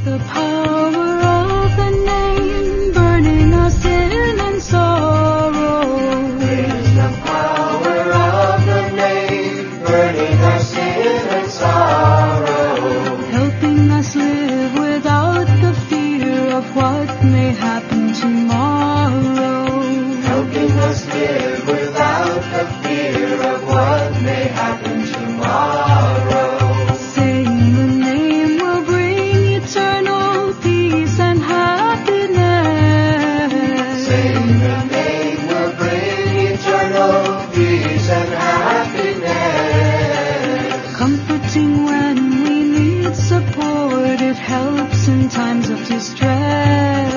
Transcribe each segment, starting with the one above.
the power of the name, burning our sin and sorrow. Great is the power of the name, burning our sin and sorrow. Helping us live without the fear of what may happen tomorrow. Helping us live without the fear of what may happen tomorrow. Saying the name will bring eternal peace and happiness. Saying the name will bring eternal peace and happiness. Comforting when we need support, it helps in times of distress.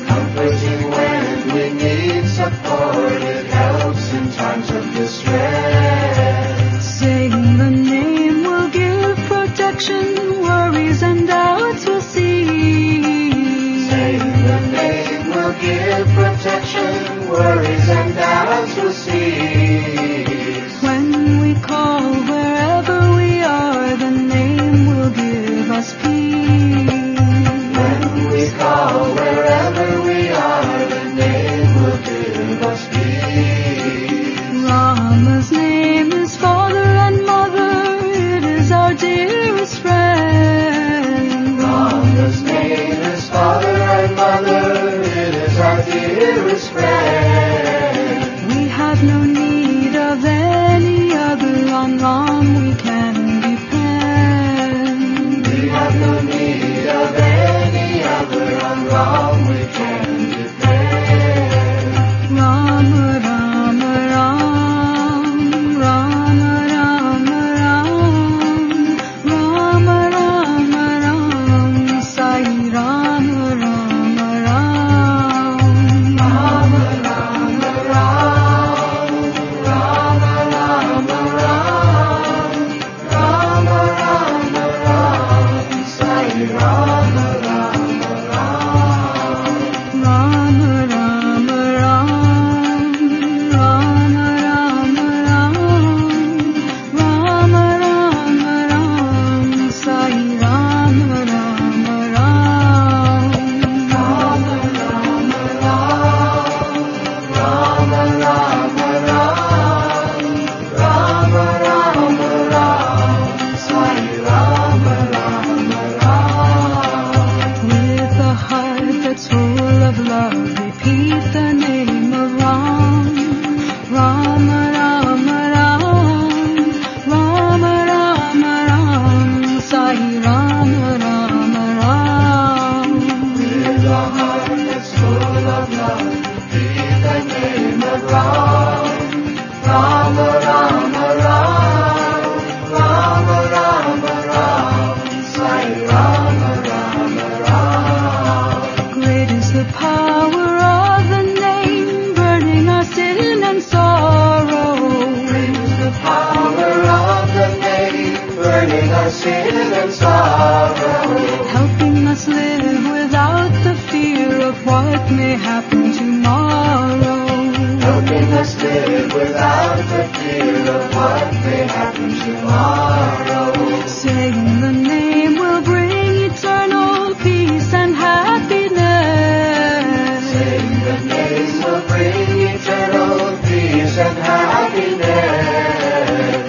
Comforting when we need support, it helps in times of distress. Saying the name will give protection, worries and doubts will cease. Saying the name will give protection, worries and doubts will cease. When we call wherever we are, the name will give us peace. When we call wherever we are, the name will give us peace. Rama's name is Father and Mother, it is our dearest friend. Rama's name is Father and Mother, it is our dearest friend. We have no need of any other, on Ram we can depend. We have no need of any other, on Ram we can depend. Rama, Rama, Ram, Rama, Rama, Ram, Rama, Rama, Ram, Sai Rama, Rama, Ram. Rama, Rama, Ram, Rama, Rama, Ram, Rama, Rama, Ram, Sai Rama, Rama, Ram. Rama, Rama, Ram, Rama, Rama, Ram, Rama, Rama, Ram, Sai Rama, Rama, Ram. Rama, Rama, Ram, Rama, Rama, Ram, Rama, Rama, Ram, Sai Rama, Rama, Ram. With a heart that's full of love, repeat the name of Ram. Rama, Rama, Ram, Rama, Rama, Ram, Sai Rama, Rama, Ram. With a heart that's full of love, repeat the name of Ram. Rama, Rama, Ram, Rama, Rama, Ram, Sai Rama, Rama, Ram. Great is the power of the name, burning our sin and sorrow. Great is the power of the name, burning our sin and sorrow. Helping us live without the fear of what may happen tomorrow. Helping us live without the fear of what may happen tomorrow. Saying the name will bring eternal peace and happiness. Saying the name will bring eternal peace and happiness.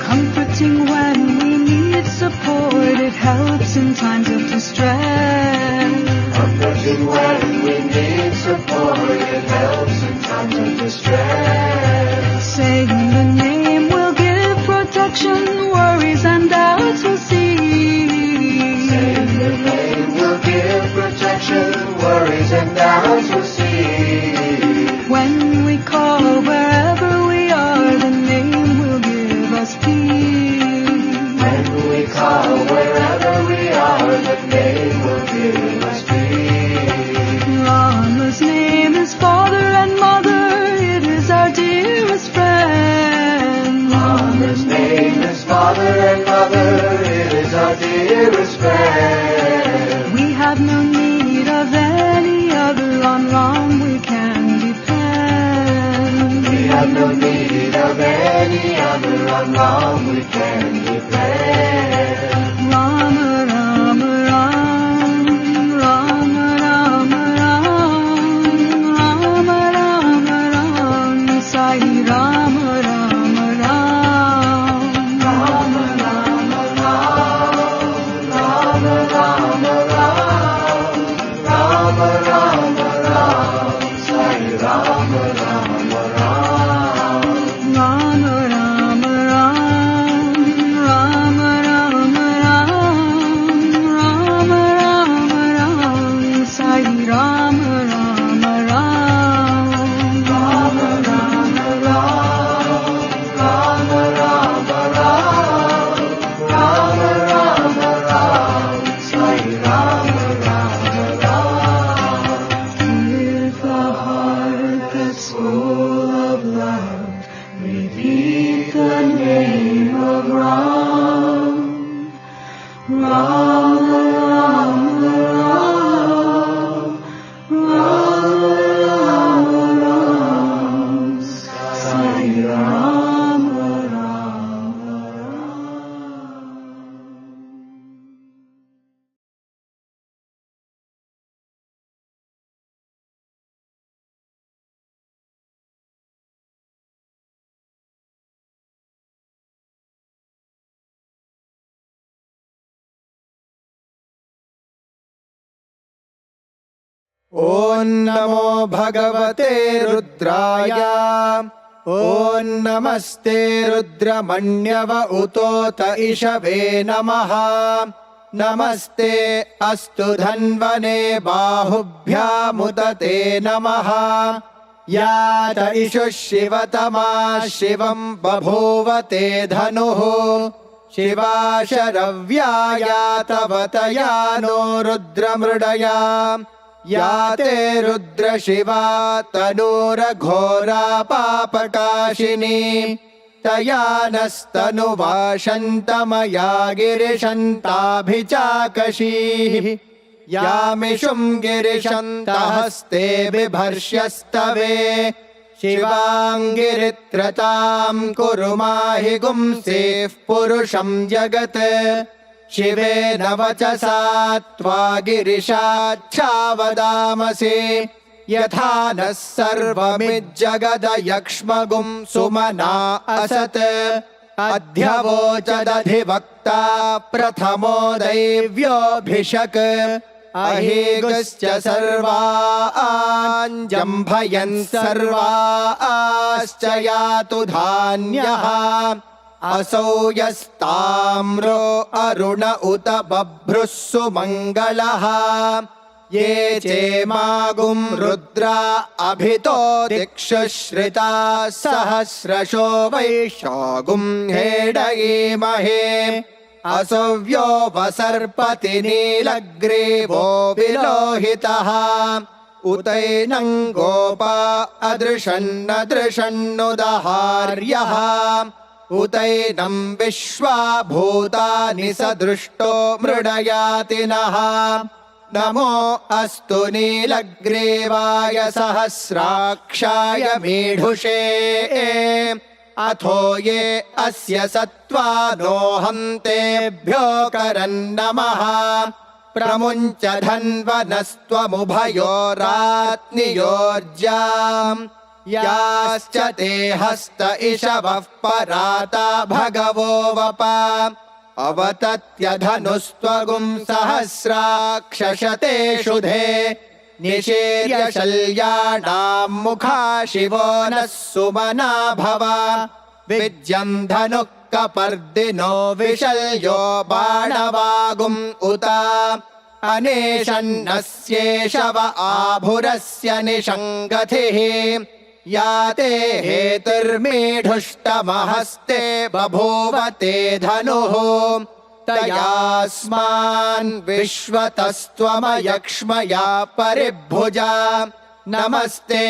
Comforting when we need support, it helps in times of distress. Comforting when we need support, it helps in times of distress. Saying the name will give protection, worries and doubts will cease. Saying the name will give protection, worries and doubts will cease. When we call wherever we are, the name will give us peace. When we call wherever we are, the name will give us peace. Rama's name is Father and Mother, it is our dearest friend. Rama's name is Father and Mother, it is our dearest friend. We have no need of any other, on Ram we can depend. We have no need of any other, on Ram we can depend. Rama, Rama, Ram, Rama Ram, Rama Rama Ram, Sai Rama Rama Ram, Rama Rama Ram, Rama Rama Ram, Rama Rama Ram, Sai Rama Rama Ram, Rama Rama Ram, Rama Rama Ram, Rama Rama Ram, Sai Rama Rama Ram. With a heart that's full of love, repeat the name of Ram. Rama Rama Ram, Rama Rama Ram, Sai Rama Rama Ram. ॐ नमो भगवते रुद्राय ॐ नमस्ते रुद्रमण्यव उतोत इषवे नमः नमस्ते अस्तु धन्वने बाहुभ्यामुत ते नमः यात इषुः शिवतमा शिवं बभूव ते धनुः शिवा शरव्या यातवतया नो रुद्रमृडया या ते रुद्रशिवा तनूरघोरा पापकाशिनी तया नस्तनुवाशन्तमया गिरिशन्ताभिचाकशीः यामिषुं गिरिशन्तहस्ते बिभर्ष्यस्तवे शिवाङ्गिरित्रतां कुरु माहि गुंसेः पुरुषं जगत् शिवेन वचसा त्वा गिरिशाच्छावदामसि यथा नः सर्वमिज्जगदयक्ष्मगुं सुमना असत् अध्यवोचदधिवक्ता प्रथमो दैव्योऽभिषक् अहीगुश्च सर्वाञ्जम्भयन् सर्वाश्च यातु धान्यः असौ यस्ताम्रो अरुण उत बभ्रुः सुमङ्गलः ये चेमागुं रुद्रा अभितो दिक्षुश्रिता सहस्रशो वैशागुं हेडयेमहे असव्यो वसर्पति नीलग्रीवो विलोहितः उतैनं गोपा अदृशन्नदृशन्नुदहार्यः उतैनं विश्वा भूतानि सदृष्टो मृडयाति नः नमो अस्तु नीलग्रीवाय सहस्राक्षाय मीढुषे अथो ये अस्य सत्त्वानो हन्तेभ्यो करन्नमः प्रमुञ्च धन्वनस्त्वमुभयोरात्नियोर्जाम् याश्च ते हस्त इषवः पराता भगवो वप अवतत्यधनुस्त्वगुं सहस्राक्षशते शुधे निशीर्य शल्याणां मुखा शिवो नः सुमना भव विज्यं धनुः कपर्दिनो विशल्यो बाणवागुम् उत अनेशन्नस्येषव आभुरस्य निषङ्गतिः या ते हेतुर्मीढुष्टमहस्ते बभूव ते धनुः तयास्मान् विश्वतस्त्वमयक्ष्मया परिभुजा नमस्ते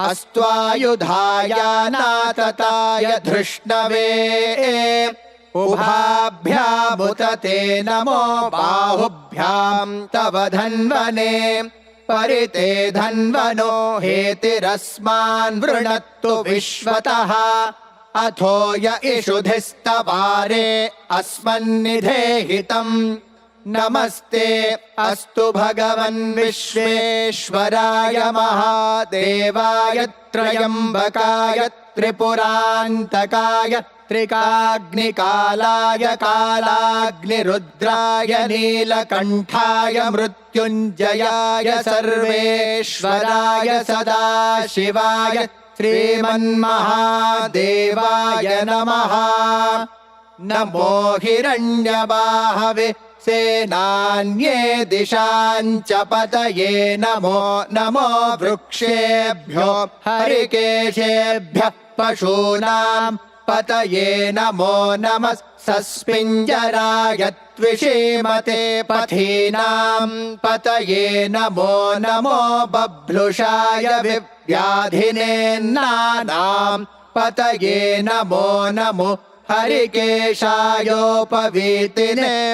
अस्त्वायुधाय नातताय धृष्णवे उभाभ्यामुत ते नमो बाहुभ्यां तव धन्वने परिते धन्वनो हेतिरस्मान् वृणत्तु विश्वतः अथो य इषुधिस्तवारे अस्मन्निधेहितम् नमस्ते अस्तु भगवन् विश्वेश्वराय महादेवाय त्र्यम्बकाय त्रिपुरान्तकाय त्रिकाग्निकालाय कालाग्निरुद्राय नीलकण्ठाय मृत्युञ्जयाय सर्वेश्वराय सदाशिवाय श्रीमन्महादेवाय नमः। नमो हिरण्यबाहवे सेनान्ये दिशाञ्च पतये नमो नमो वृक्षेभ्यो हरिकेशेभ्यः पशूनां पतये नमो नमः सस्पिञ्जराय त्विषीमते पथीनां पतये नमो नमो बभ्लुषाय विव्याधिनेन्नानां पतये नमो नमो हरिकेशायोपवीतिने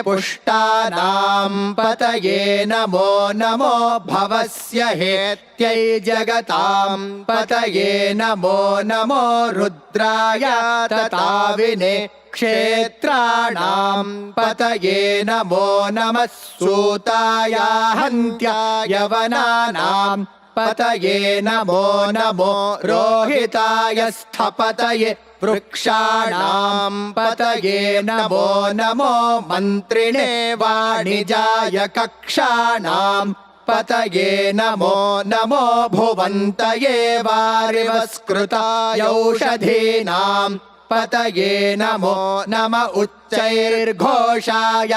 पुष्टानां पतये नमो नमो भवस्य हेत्यै जगतां पतये नमो नमो रुद्राय तताविने क्षेत्राणां पतये नमो नमः सूताय हन्त्याय वनानां पतये नमो नमो रोहिताय स्थपतये वृक्षाणां पतये नमो नमो मन्त्रिणे वाणिजाय कक्षाणां पतये नमो नमो भुवन्तये वारिवस्कृताय औषधीनां पतये नमो नम उच्चैर्घोषाय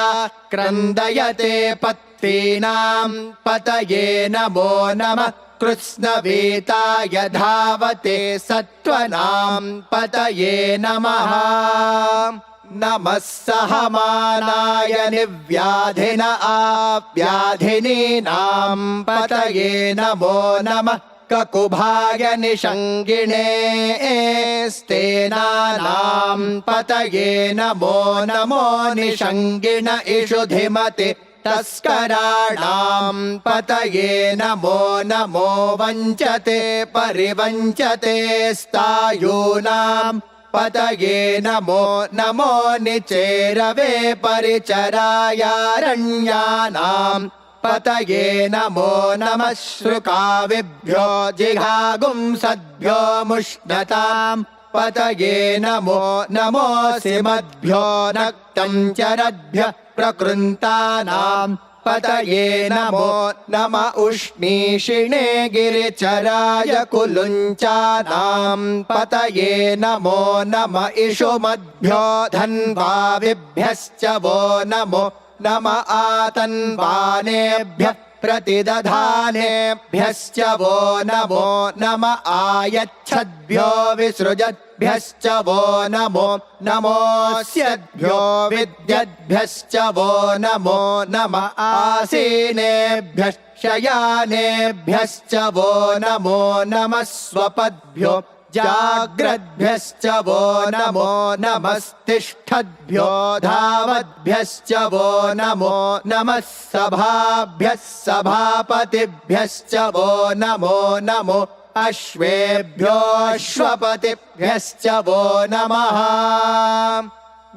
क्रन्दयते पत्रीणां पतये नमो नमः कृत्स्नवेताय धावते सत्त्वनां पतये नमः। नमः सहमानाय निव्याधिन आव्याधिनीनां पतये नमो नमः ककुभाय निषङ्गिणे स्तेनानां पतये नमो नमो निषङ्गिण इषुधिमते तस्कराणां पतये नमो नमो वञ्चते परिवञ्चते स्तायूनां पतये नमो नमो निचेरवे परिचरायारण्यानां पतये नमो नमः श्रुकाविभ्यो जिघागुंसद्भ्यो मुष्णतां पतये नमो नमोऽसिमद्भ्यो नक्तं चरद्भ्यः प्रकृन्तानां पतये नमो नम उष्णीषिणे गिरिचराय कुलुञ्चानां पतये नमो नम इषुमद्भ्यो धन्वाविभ्यश्च वो नमो नम आतन्वानेभ्यः प्रतिदधानेभ्यश्च वो नमो नम आयच्छद्भ्यो विसृजद्भ्यश्च वो नमो नमोऽस्यद्भ्यो विद्यद्भ्यश्च वो नमो नम आसीनेभ्यः शयानेभ्यश्च वो नमो नमः स्वपद्भ्यो जाग्रद्भ्यश्च वो नमो नमस्तिष्ठद्भ्यो धावद्भ्यश्च वो नमो नमः सभाभ्यः सभापतिभ्यश्च वो नमो नमो अश्वेभ्योऽश्वपतिभ्यश्च वो नमः।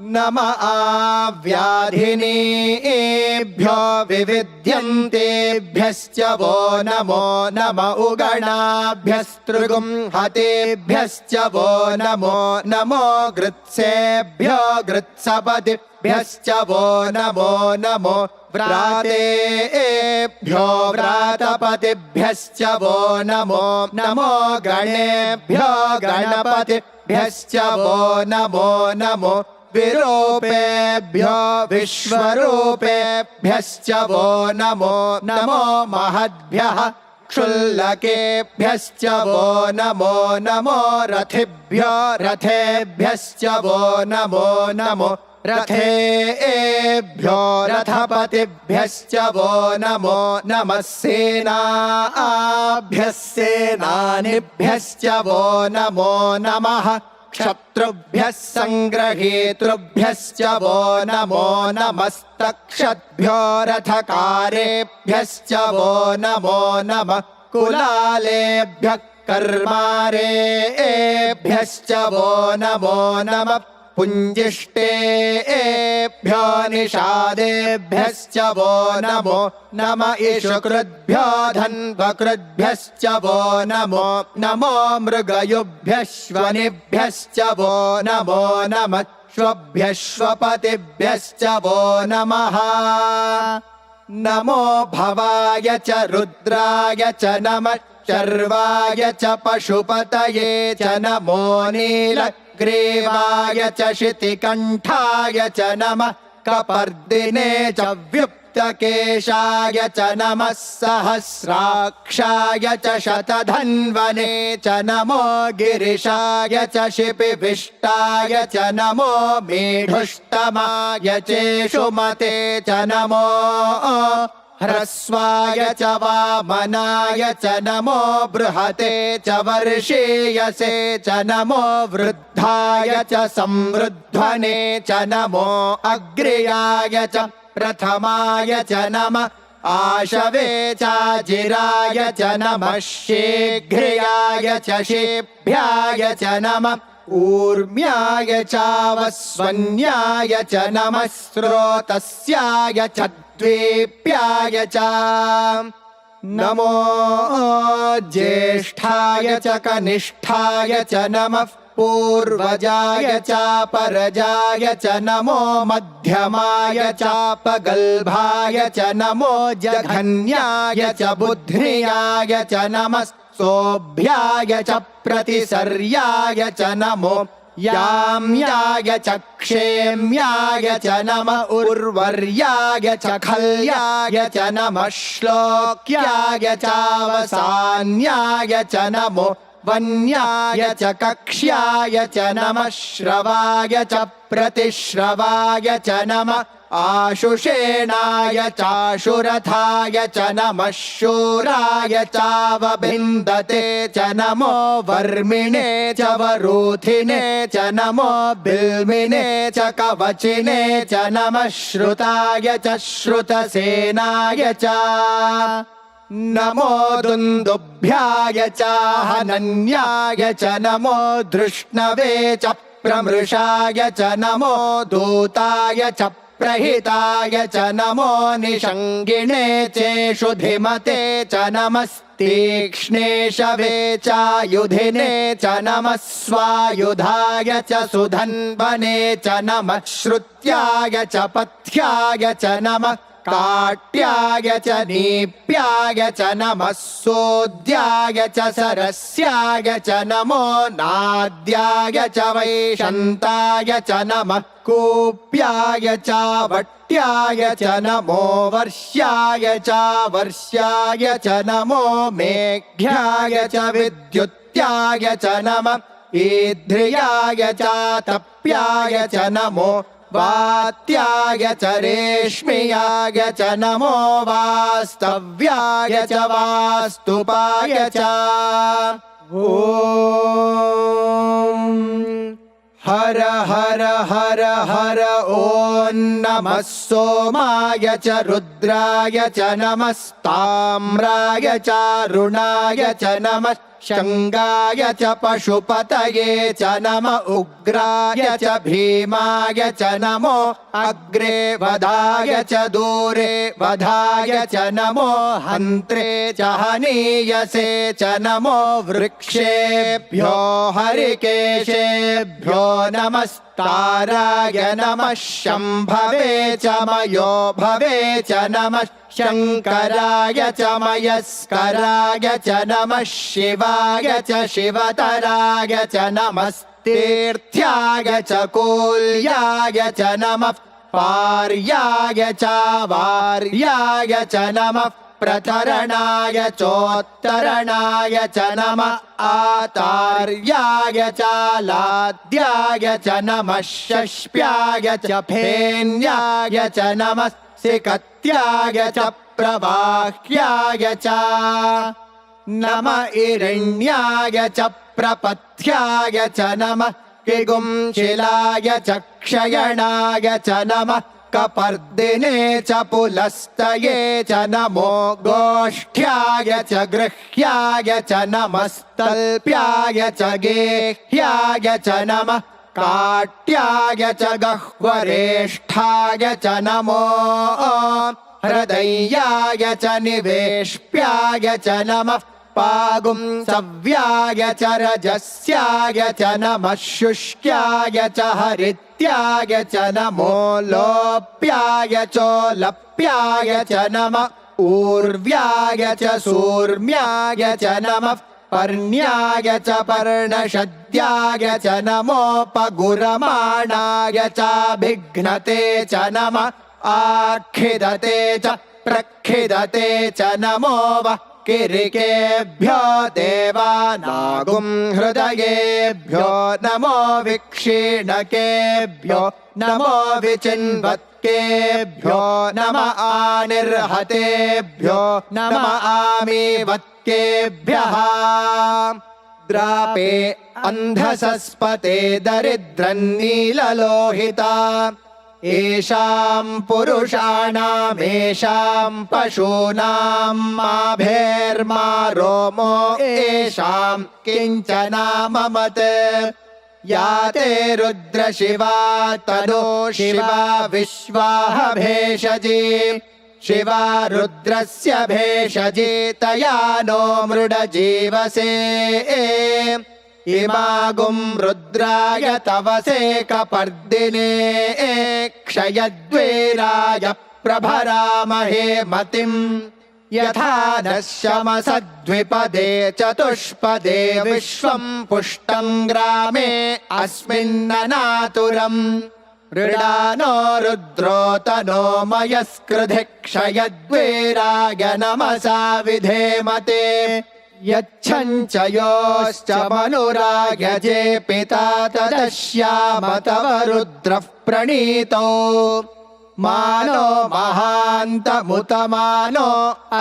नम आव्याधिनीभ्यो विविध्यन्तेभ्यश्च वो नमो नम उगणाभ्यस्तृगुंहतेभ्यश्च वो नमो नमो गृत्सेभ्यो गृत्सपतिभ्यश्च वो नमो नमो व्रातेभ्यो व्रातपतिभ्यश्च वो नमो नमो गणेभ्यो गणपतिभ्यश्च वो नमो नमो विरूपेभ्यो विश्वरूपेभ्यश्च वो नमो नमो महद्भ्यः क्षुल्लकेभ्यश्च वो नमो नमो रथिभ्यो रथेभ्यश्च वो नमो नमो रथेभ्यो रथपतिभ्यश्च वो नमो नमः सेनाभ्यः सेनानिभ्यश्च वो नमो नमः क्षत्रुभ्यः सङ्ग्रहेतृभ्यश्च वो नमो नमस्तक्षद्भ्यो रथकारेभ्यश्च वो नमो नमः कुलालेभ्यः कर्मारेभ्यश्च वो नमो नमः पुञ्जिष्टेभ्यो निषादेभ्यश्च वो नमो नम इषुकृद्भ्यो धन्वकृद्भ्यश्च वो नमो नमो मृगयुभ्यश्वनिभ्यश्च वो नमो नमः श्वभ्यश्वपतिभ्यश्च वो नमः नमो भवाय च रुद्राय च नमः शर्वाय च पशुपतये च नमो नीलग्रीवाय च शितिकण्ठाय च नमः कपर्दिने च व्युप्तकेशाय च नमः सहस्राक्षाय च शतधन्वने च नमो गिरिशाय च शिपिविष्टाय च नमो मेढुष्टमाय चेषुमते च नमो ह्रस्वाय च वामनाय च नमो बृहते च वर्षीयसे च नमो वृद्धाय च संवृध्वने च नमो अग्र्याय च प्रथमाय च नमः आशवे चाजिराय च नमः शीघ्र्याय च शेभ्याय च नमः ऊर्म्याय चावस्वन्याय च नमः स्रोतस्याय च द्वीप्याय च नमो ज्येष्ठाय च कनिष्ठाय च नमः पूर्वजाय च परजाय च नमो मध्यमाय च पगल्भाय च नमो जघन्याय च बुद्ध्याय च नमः सोऽभ्याय च प्रतिसर्याय च नमो याम्याय च क्षेम्याय च नमः उर्वर्याय च खल्याय च नमः श्लोक्याय चावसान्याय च नमो वन्याय च कक्ष्याय च नमः श्रवाय च प्रतिश्रवाय च नमः आशुषेणाय चाशुरथाय च नमः शूराय चावभिन्दते च नमो वर्मिणे च वरूथिने च नमो बिल्मिने च कवचिने च नमः श्रुताय च श्रुतसेनाय च नमो दुन्दुभ्याय च हनन्याय च नमो धृष्णवे च प्रमृषाय च नमो दूताय च प्रहिताय च नमो निषङ्गिणे चेषुधिमते च नमस्तीक्ष्णेशवे चायुधिने च नमः स्वायुधाय च सुधन्वने च नमः श्रुत्याय च पथ्याय च नमः काट्याय च नीप्याय च नमः सोद्याय च सरस्याय च नमो नाद्याय च वैशन्ताय च नमः कूप्याय च वट्याय च नमो वर्ष्याय च वर्ष्याय च नमो मेघ्याय च विद्युत्याय च नमः ईध्र्याय च तप्याय च नमो वात्याय च रेश्म्याय च नमो वास्तव्याय च वास्तुपाय च ॐ हर हर हर हर ॐ नमः सोमाय च रुद्राय च नमस्ताम्राय च रुणाय च नमः शङ्गाय च पशुपतये च नम उग्राय च भीमाय च नमो अग्रे वधाय च दूरे वधाय च नमो हन्त्रे च हनीयसे च नमो वृक्षेभ्यो हरिकेशेभ्यो नमस्ताराय नमः शम्भवे च मयो भवे च नमः शङ्कराय च मयस्कराय च नमः शिवाय च शिवतराय च नमस्तीर्थ्याय च कूल्याय च नमः पार्याय च वार्याय च नमः प्रतरणाय चोत्तरणाय च नमः आतार्याय च लाद्याय च नमः षष्प्याय च फेन्याय च नमः सिकत्याय च प्रवाह्याय च नम इरण्याय च प्रपथ्याय च नमः किगुंशिलाय च क्षयणाय च नमः कपर्दिने च पुलस्तये च नमो गोष्ठ्याय च गृह्याय च नमस्तल्प्याय च गेह्याय च नमः काट्याय च गह्वरेष्ठाय च नमो हृदयाय च निवेश्याय च नमः पागुंसव्याय च रजस्याय च नमः शुष्क्याय च हरित्याय च नमो लोप्याय चोलप्याय च नमः ऊर्व्याय च सूर्म्याय च नमः पर्ण्याय च पर्णशद्याय च नमोपगुरमाणाय चाभिघ्नते च नमः आखिदते च प्रखिदते च नमो वः किरिकेभ्यो देवानागुं हृदयेभ्यो नमो विक्षीणकेभ्यो नमो विचिन्वत्केभ्यो नम आनिर्हतेभ्यो नम आमीवत्केभ्यः द्रापे अन्धसस्पते दरिद्रन्नीललोहिता येषां पुरुषाणामेषां पशूनां माभेर्मा रोमो येषां किञ्चनाममत् या ते रुद्रशिवा तनो शिवा विश्वाह भेषजी शिवा रुद्रस्य भेषजी तया नो मृडजीवसे इमागुं रुद्राय तवसे कपर्दिने क्षयद्वेराय प्रभरामहे मतिम् यथा नः शमसद्विपदे चतुष्पदे विश्वं पुष्टं ग्रामे अस्मिन्ननातुरम् मृडानो रुद्रोतनो मयस्कृधि क्षयद्वेराय नमसा विधेमते यच्छञ्च योश्च मनुरायजे पिता तदश्याम तव रुद्रः प्रणीतो मानो महान्तमुतमानो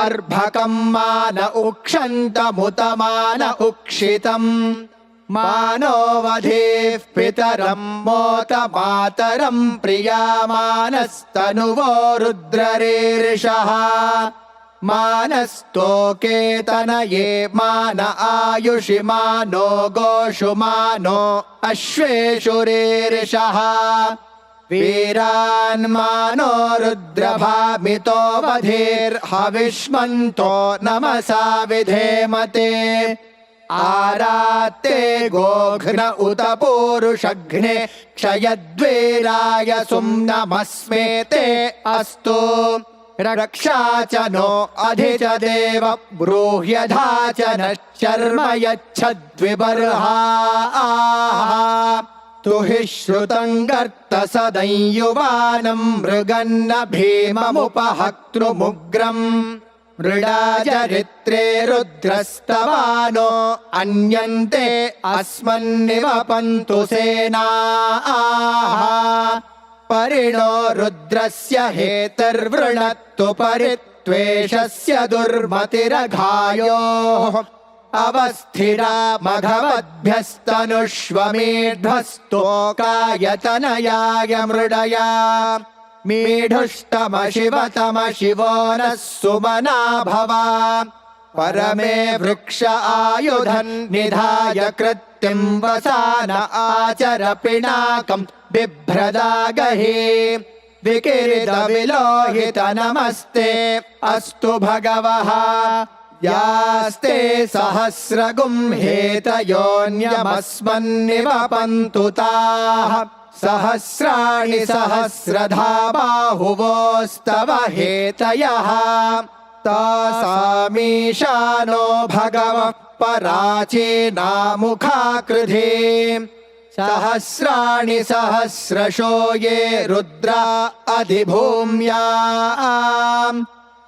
अर्भकं मान उक्षन्तमुतमान उक्षितम् मानो वधेः पितरं मोत मातरं प्रियामानस्तनुवो रुद्ररीर्षः मानस्तोकेतनये मान आयुषि मानो गोषु मानो अश्वेषु रीर्षः वीरान् मानो रुद्रभामितो वधेर्हविष्मन्तो नमसा विधेमते आरात्ते गोघ्न उत पूरुषघ्ने क्षयद्वेराय सुम्नमस्मेते अस्तु रक्षा च नो अधि च देव ब्रूह्यधा च नश्चर्म यच्छद्विबर्हाः तु हि श्रुतं गर्त सदंयुवानं मृगन्न भीममुपहक्तृमुग्रम् मृडाचरित्रे रुद्रस्तवानो अन्यन्ते अस्मन्निवपन्तु सेनाः परिणो रुद्रस्य हेतर्वृणत्तु परित्वेषस्य दुर्मतिरघायोः अवस्थिरा मघवद्भ्यस्तनुष्वमेध्वस्तोकायतनयाय मृडया मीढुष्टम शिवतम शिवो नः सुमना भवा परमे वृक्ष आयुधन् निधाय कृत्तिं वसान आचर पिनाकं बिभ्रदागहि विकिरित विलोहित नमस्ते अस्तु भगवः यास्ते सहस्रगुं हेतयोऽन्यमस्मन्निवपन्तु ताः सहस्राणि सहस्रधा बाहुवोस्तव हेतयः तासामीशानो भगवः पराचीनामुखाकृधि सहस्राणि सहस्रशो ये रुद्रा अधिभूम्याम्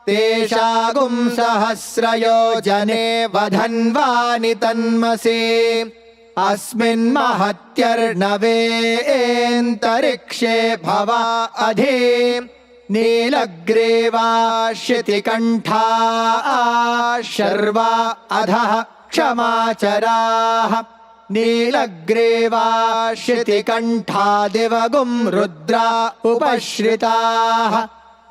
तेषागुं सहस्रयोजने वधन्वानि तन्मसि अस्मिन्महत्यर्णवेऽन्तरिक्षे भवा अधि नीलग्रीवा शितिकण्ठा शर्वा अधः क्षमाचराः नीलग्रीवा शितिकण्ठा दिवगुं रुद्रा उपश्रिताः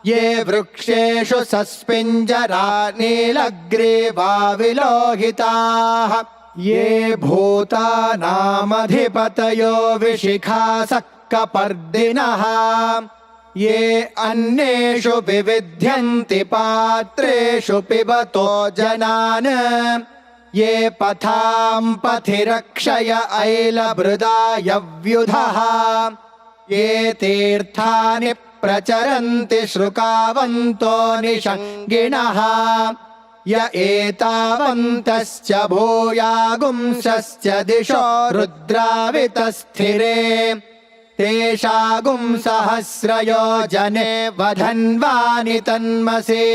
ये वृक्षेषु सस्पिञ्जरा नीलग्रीवा विलोहिताः ये भूतानामधिपतयो विशिखासः कपर्दिनः ये अन्येषु विविध्यन्ति पात्रेषु पिबतो जनान् ये पथां पथिरक्षय ऐलभृदायव्युधः ये तीर्थानि प्रचरन्ति श्रुकावन्तो निषङ्गिणः य एतावन्तश्च भूयागुंसश्च दिशो रुद्रावितस्थिरे तेषागुं सहस्रयोजने वधन्वानि तन्मसि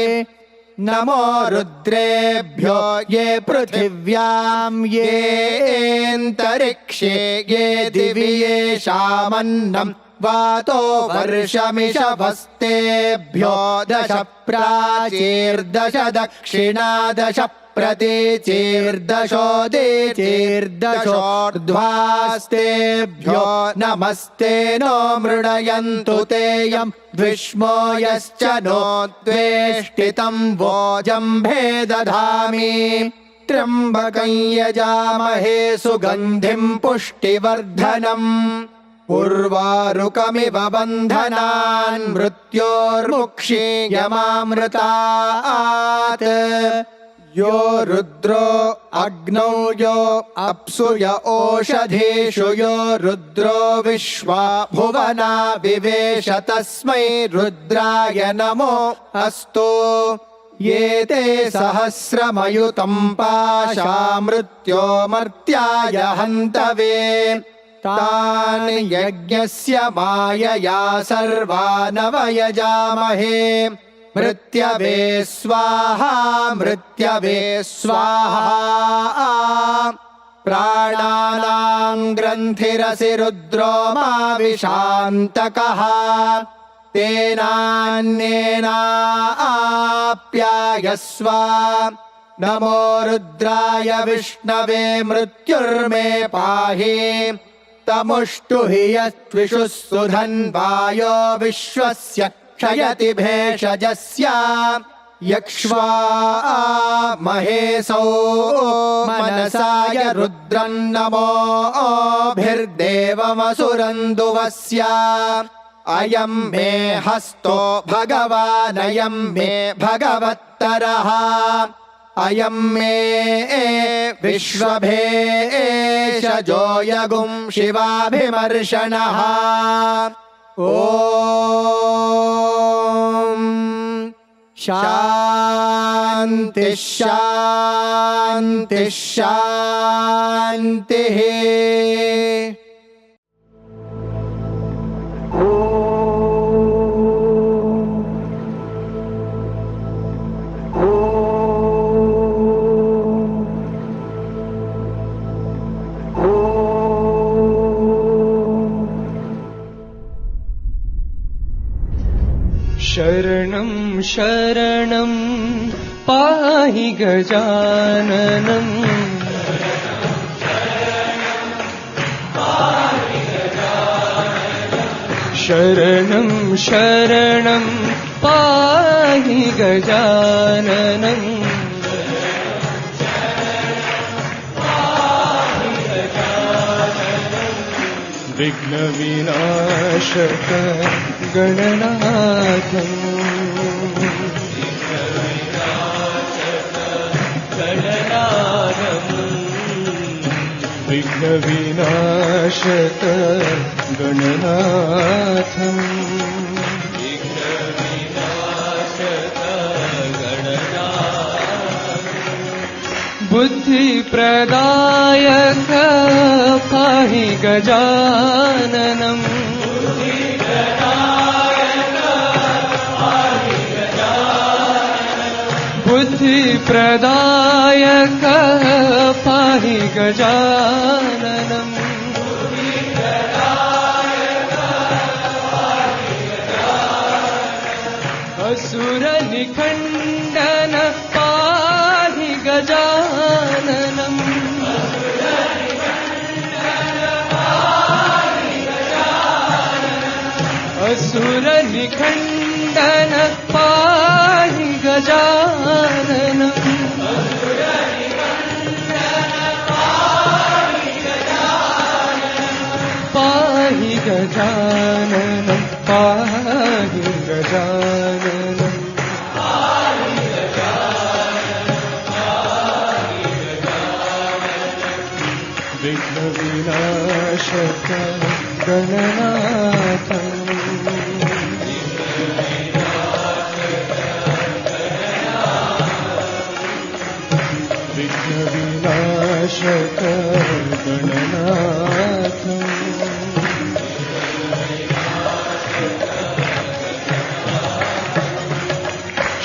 नमो रुद्रेभ्यो ये पृथिव्यां येऽन्तरिक्षे ये दिवि येषामन्नं वातो वर्षमिषभस्तेभ्यो दश प्राचीर्दश दक्षिणादश प्रतीचीर्दशोदीचीर्दशोर्ध्वास्तेभ्यो नमस्ते नो मृडयन्तु तेयं द्विष्मो यश्च नो द्वेष्टितं वोजम्भे दधामि त्र्यम्बकं यजामहे सुगन्धिं पुष्टिवर्धनम् उर्वारुकमिव बन्धनान् मृत्योर्मुक्षीयमामृतात् यो रुद्रो अग्नौ यो अप्सु य ओषधीषु यो रुद्रो विश्वा भुवना विवेश तस्मै रुद्राय नमो अस्तु ये ते सहस्रमयुतं पाशा मृत्यो मर्त्याय हन्तवे तान् यज्ञस्य मायया सर्वानवयजामहे मृत्यवे स्वाहा मृत्यवे स्वाहा प्राणानां ग्रन्थिरसि रुद्रो मा विशान्तकः तेनान्येनाप्यायस्व नमो रुद्राय विष्णवे मृत्युर्मे पाहि तमुष्टुहि यत्विषुः सुधन्वायो विश्वस्य क्षयति भेषजस्य यक्ष्वा महेशौ मनसाय रुद्रं नमोभिर्देवमसुरन्दुवस्य अयं मे हस्तो भगवानयं मे भगवत्तरः अयं मे विश्वभेषजो यगुं शिवाभिमर्शनः ॐ शान्ति शान्ति शान्तिः शरणं शरणं पाहि गजाननं शरणं शरणं पाहि गजाननं विघ्नविनाशक गणनाथम् विघ्नविनाशक गणनाथम् बुद्धिप्रदायक पाहि गजाननम् बुद्धिप्रदायक पाहि गजाननम् असुरनिखण्डन पाहि गजाननम् असुरनिखण्डन पाहि गजाननम् विघ्नविनाशक गणनाथम् विघ्नविनाशक गणनाथम्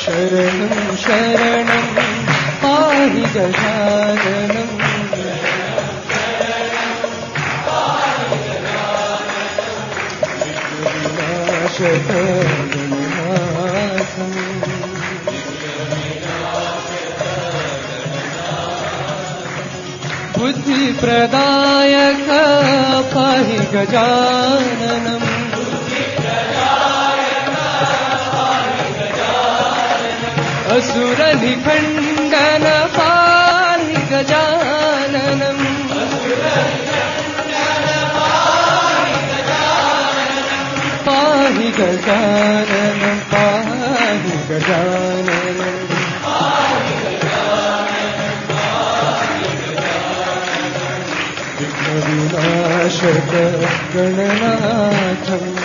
शरणं शरणं पाहि गजाननम् विघ्नविनाशक गणनाथम् बुद्धिप्रदायक पाहि गजाननम् असुरनिखण्डन पाहि गजाननम् पाहि गजाननं पाहि गजाननम् विघ्नविनाशक गणनाथम्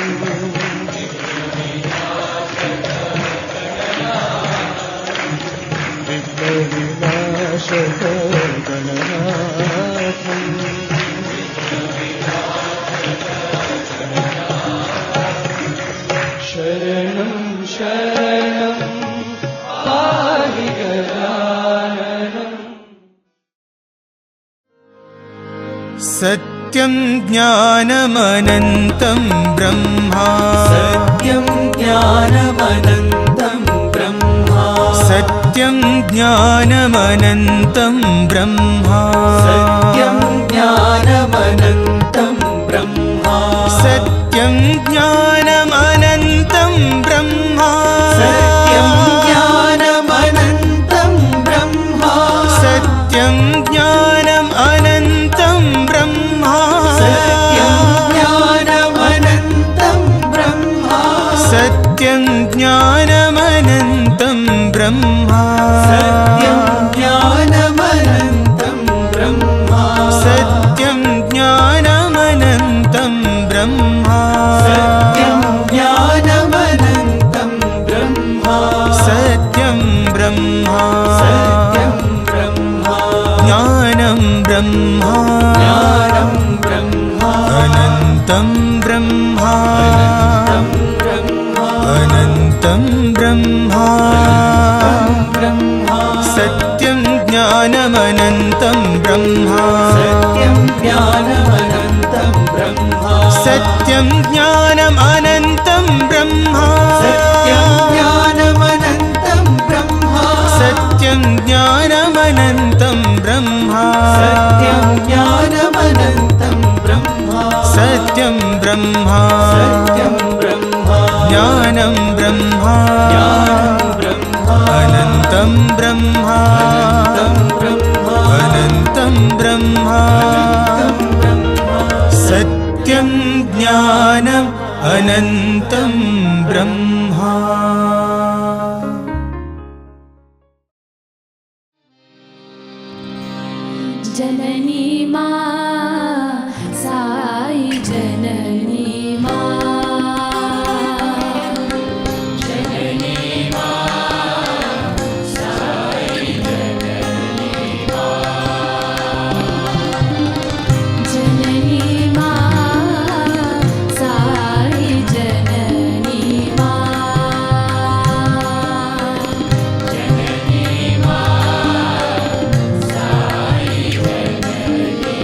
विघ्नविनाशक गणनाथम् शरणं शरणं पाहि गजाननम् सत्यं ज्ञानमनन्तं ब्रह्मा सत्यं ज्ञानमनन्तं ब्रह्मा सत्यं ज्ञानमनन्तं ब्रह्मा सत्यं ज्ञानमनन्तं ब्रह्मा सत्यं ज्ञानमनन्तं ब्रह्मा सत्यं ज्ञानमनन्तं ब्रह्मा सत्यं ज्ञानम् अनन्तं ब्रह्मा सत्यं ज्ञानमनन्तं ब्रह्मा सत्यं ज्ञानमनन्तं ब्रह्मा सत्यं ज्ञानमनन्तं ब्रह्मा सत्यं ज्ञानमनन्तं ब्रह्मा सत्यं ज्ञानमनन्तं ब्रह्मा सत्यं ब्रह्मा सत्यं ब्रह्मा ज्ञानं ब्रह्मा ज्ञानं ब्रह्मा अनन्तं ब्रह्मा अनन्तं ब्रह्मा ब्रह्मा सत्यं ज्ञानमनन्तं ब्रह्मा सत्यं ज्ञानमनन्तं ब्रह्मा सत्यं ज्ञानम् अनन्तं ब्रह्मा सत्यं ज्ञानमनन्तं ब्रह्मा सत्यं ज्ञानमनन्तं ब्रह्मा सत्यं ज्ञानमनन्तं ब्रह्मा सत्यं ब्रह्मा सत्यं ब्रह्मा ज्ञानं ब्रह्मा ज्ञानं ब्रह्मा अनन्तं ब्रह्मा अनन्तं ब्रह्मा सत्यं ज्ञानम् अनन्तं ब्रह्मा जननी मा साई जननी मा जननी मा साई जननी मा जननी मा साई जननी मा जननी मा साई जननी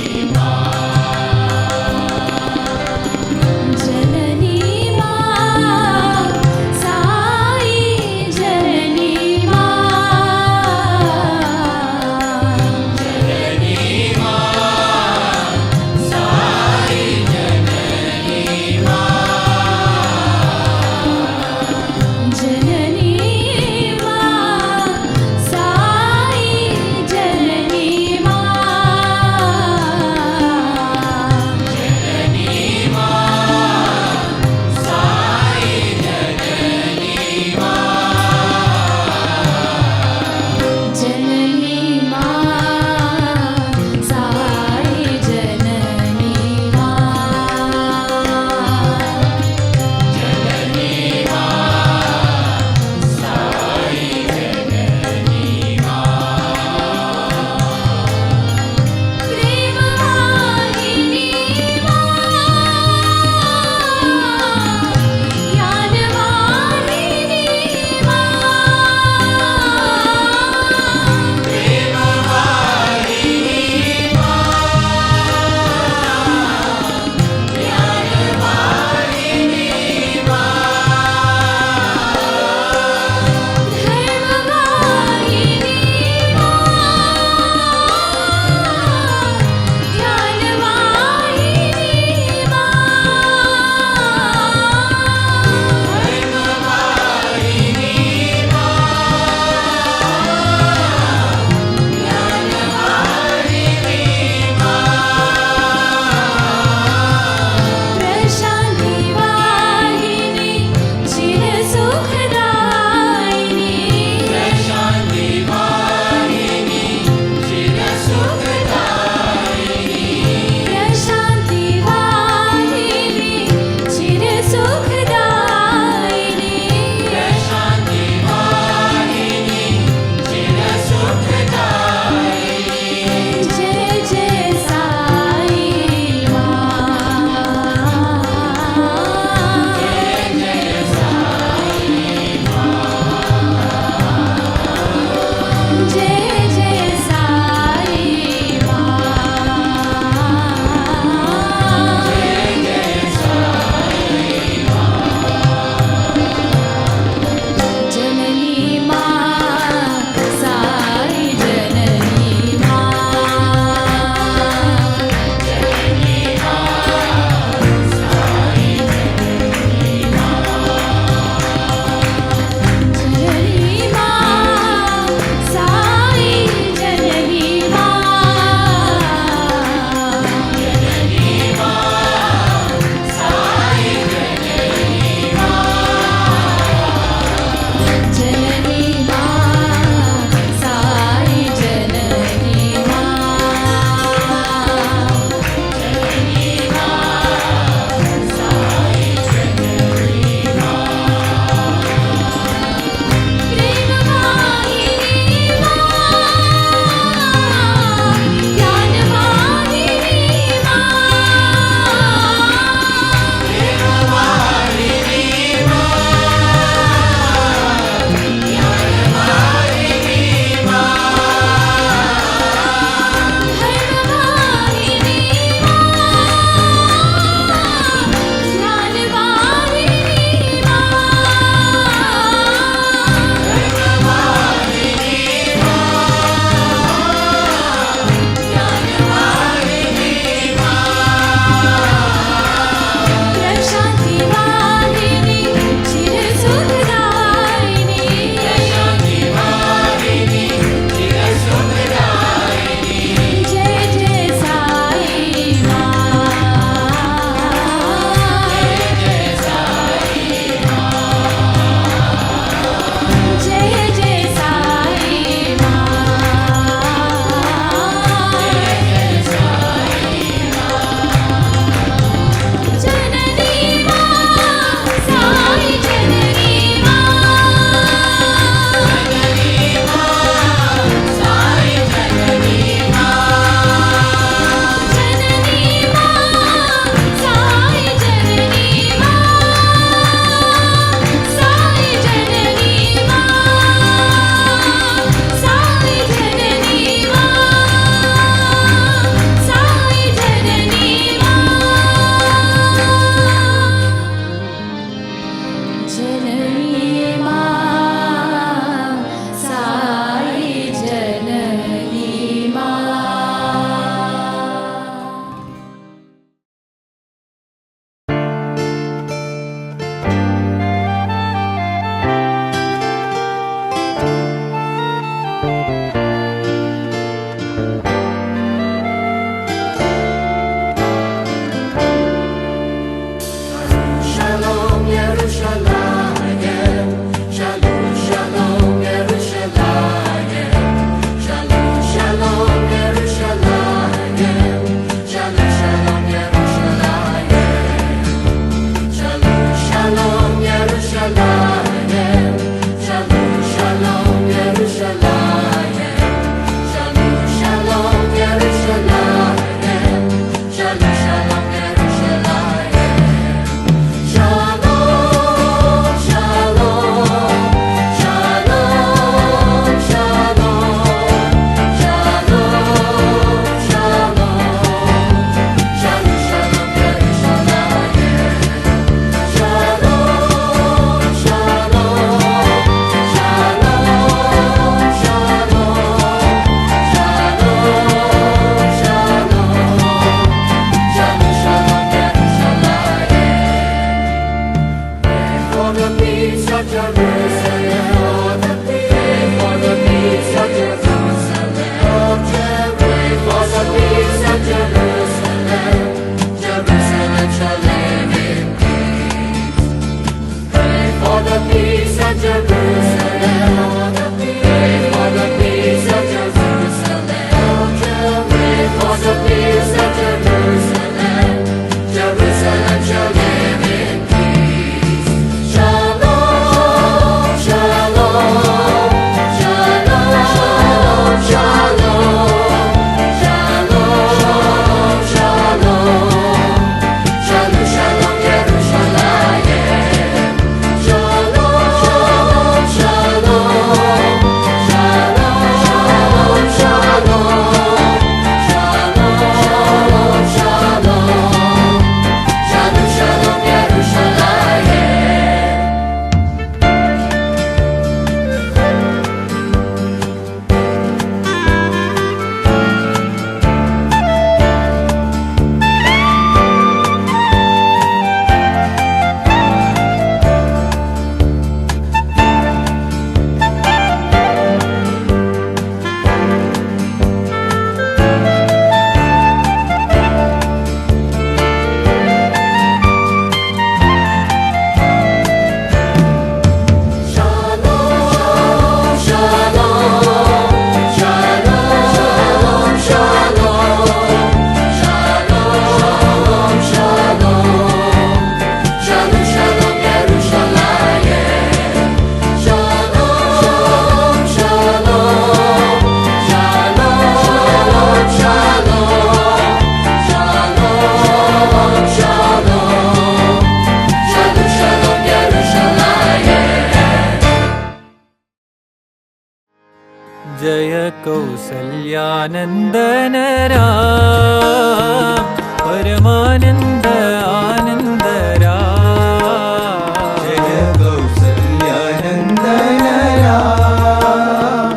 कौसल्यानन्दन राम परमानन्द आनन्द राम जय कौसल्यानन्दन राम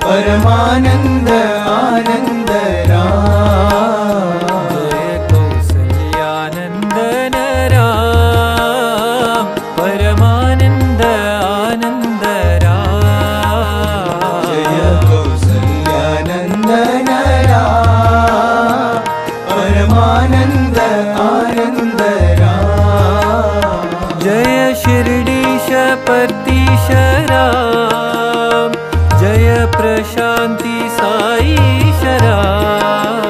परमानन्द आनन्द राम जय कौसल्यानन्दन राम परमानन्द आनन्द राम जय कौसल्यानन्दन राम परमानन्द आनन्द राम जय शिर्डीश पतीश राम जय प्रशान्ति साईश राम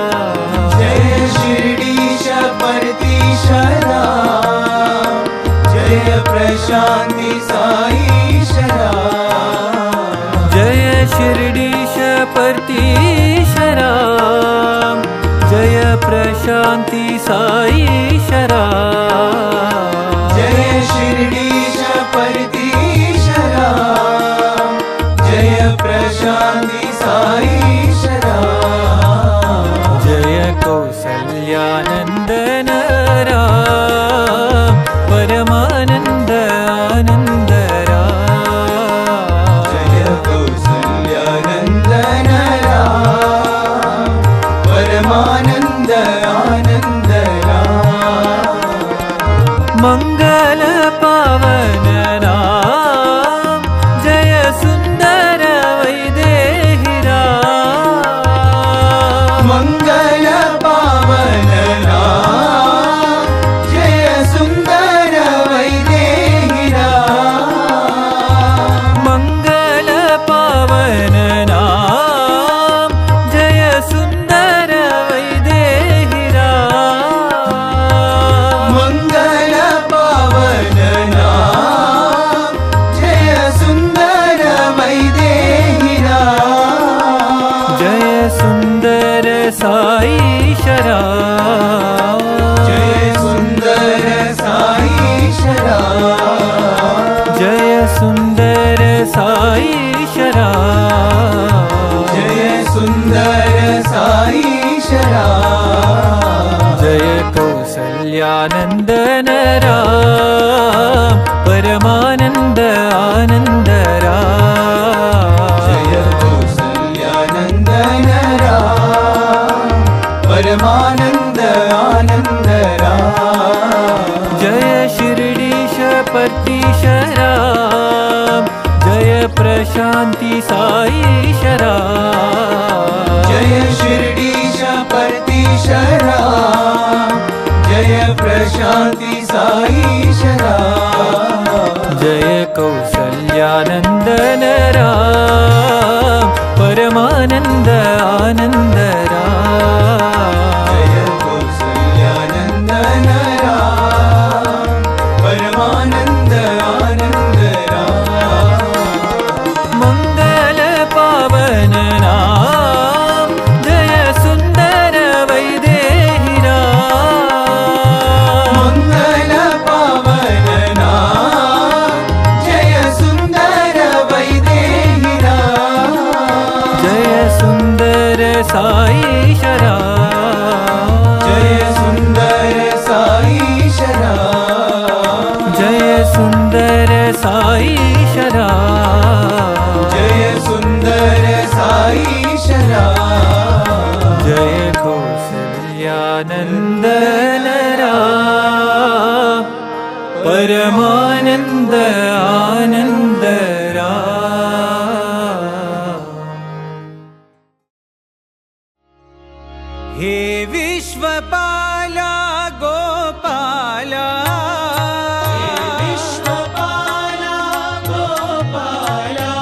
जय शिर्डीश परतीश राम जय प्रशान्ति साईश राम जय शिर्डीश पतीश राम जय प्रशान्ति साईश राम जय शिर्डीश परतीश राम जय प्रशान्ति साईश राम जय कौसल्यानन्दन राम परमानन्द आनन्द राम जय कौसल्यानन्दन राम परमानन्द आनन्द राम मङ्गल पावन राम जय सुन्दर वैदेहि राम मङ्गल पावन राम जय सुन्दर वैदेहि राम मङ्गल पावन राम जय सुन्दर वैदेहि राम मङ्गल पावन राम जय सुन्दर वैदेहि राम जय सुन्दर साईश राम जय सुन्दर साईश राम जय सुन्दर साईश राम जय सुन्दर साईश राम जय कौसल्यानन्दन राम परमानन्द आनन्द राम जय कौसल्यानन्दन राम परमानन्द आनन्द राम जय शिर्डीश पतीश राम जय प्रशान्ति साईश राम जय शिर्डीश परतीश राम जय प्रशान्ति साईश राम जय कौसल्यानन्दन राम परमानन्द आनन्द राम जय कौसल्यानन्दन राम परमानन्द आनन्द राम मङ्गल पावन राम जय सुन्दर वैदेहि राम मङ्गल पावन राम जय सुन्दर वैदेहि राम जय सुन्दर साईश राम जय सुन्दर साईश राम जय सुन्दर साईश राम जय सुन्दर साईश राम जय कौसल्यानन्दन राम परमानन्द आनन्द राम हे विश्वपाला गोपाला विश्वपाला गोपाला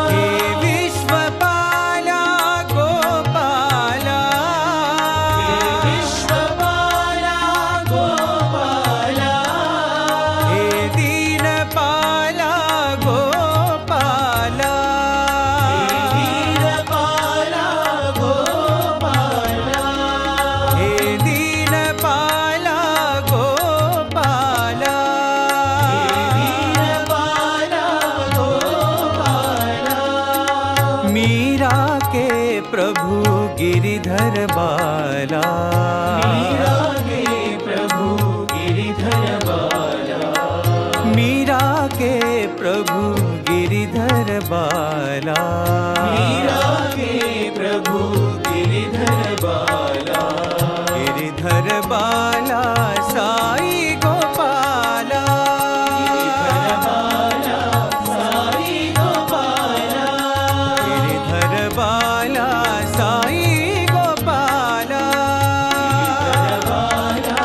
हे विश्वपाला गोपाला विश्वपाला गोपाला हे दीनपाला गोपाला दीनपाला गोपाला हे दीन प्रभु गिरिधर बाला, मीरा के प्रभु गिरिधर बाला, मीरा के प्रभु गिरिधर बाला, मीरा के प्रभु गिरिधर बाला, गिरिधर बाला साई गोपाला, गिरिधर बाला साई गोपाला, गिरिधर बाला साई गोपाला, गिरिधर बाला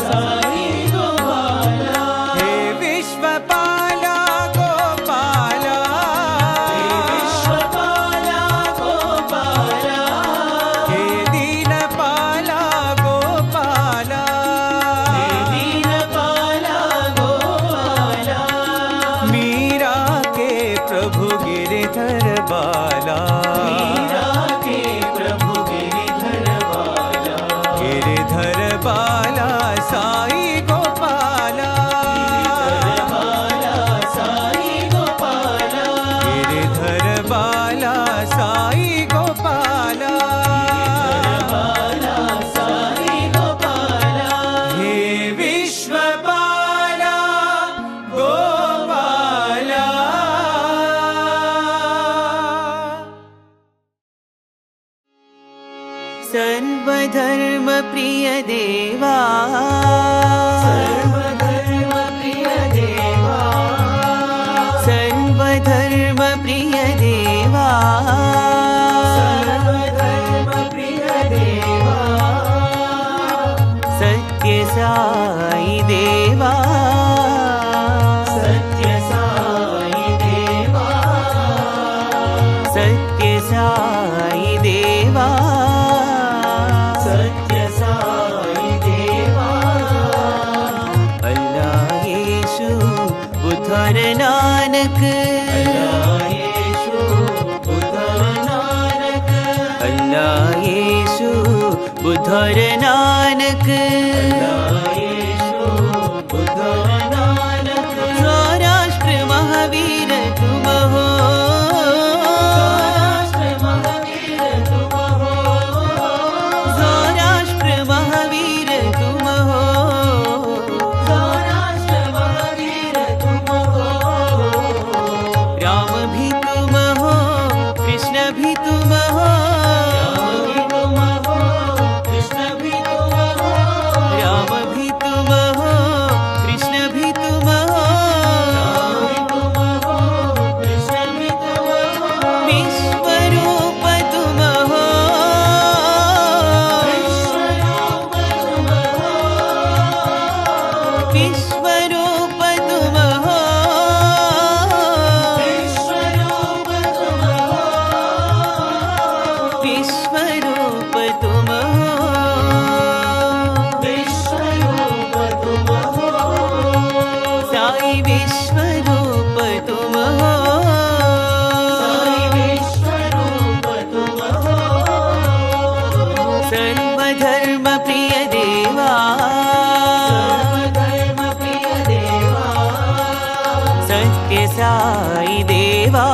साई गोपाला, हे विश्वपाला गोपाला, हे विश्वपाला गोपाला, हे दीनपाला गोपाला, हे दीनपाला गोपाला, मीरा के प्रभु गिरिधर बाला, मीरा के प्रभु गिरिधर बाला, गिरिधर बाला साई गोपाला, बाला साई गोपाला, गिरिधर बाला साई गोपाला, बाला साई गोपाला, हे विश्वपाला गोपाला। सर्वधर्म प्रिय देवा, सर्वधर्म प्रिय देवा, सर्वधर्म प्रिय देवा, सर्वधर्म प्रिय देवा, सत्य साई देवा, सत्य साई देवा, सत्य साई देवा, सत्य साई देवा, अल्लाह येशु बुद्धर नानक, येशु बुद्धर नानक, अल्लाह येशु बुद्धर नानक, येशु बुद्धर नानक, स्वराष्ट्र महावीर तुम हो, राष्ट्र महावीर तुम हो, स्वराष्ट्र महावीर तुम हो, राष्ट्र महावीर तुम हो, राम भी तुम हो, कृष्ण भी तुम हो, तुम हो, कृष्ण भी तुम हो, राम भी तुम हो, कृष्ण भी तुम हो, तुम हो, कृष्ण भी तुम हो, विश्वरूप तुम हो, विश्वरूप तुम हो, विश्वरूप तुम हो, विश्वरूप तुम हो, विश्वरूप तुम हो, विश्वरूप तुम हो, साई विश्वरूप तुम हो, साई विश्वरूप तुम हो, सर्वधर्म प्रिय देवा, सर्वधर्म प्रिय देवा, सत्य साई देवा,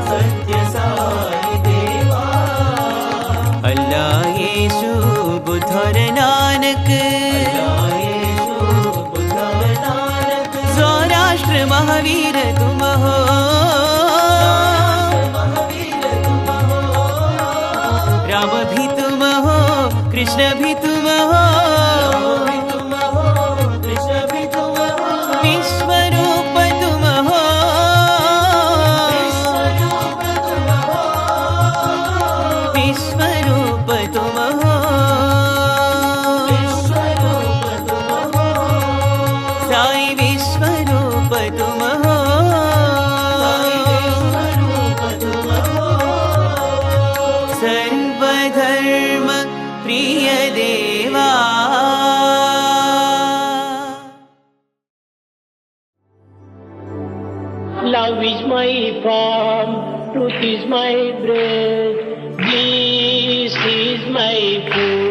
सत्य साई देवा, अल्लाह येशु बुद्धर नानक, येशु बुद्धर नानक, स्वराष्ट्र महावीर तुम हो, महावीर तुम हो, राम भी तुम हो, कृष्ण भी तुम हो, भी तुम हो, कृष्ण भी तुम हो, विश्वरूप तुम हो, विश्वरूप तुम हो, विश्वरूप तुम हो, विश्वरूप तुम हो, साई विश्वरूप तुम हो, साई विश्वरूप तुम हो, सर्वधर्म प्रिय देवा। Love is my form, truth is my bread, bliss is my food.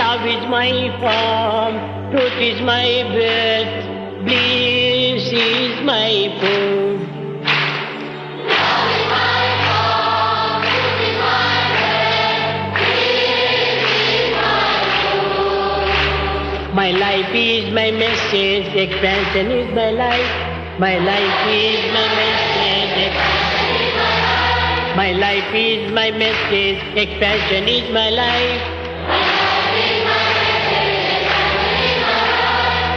Love is my form, truth is my breath, bliss is my food. My life is my message, expansion is my life. My life is my message, expansion is my life. My life is my message, expansion is my life.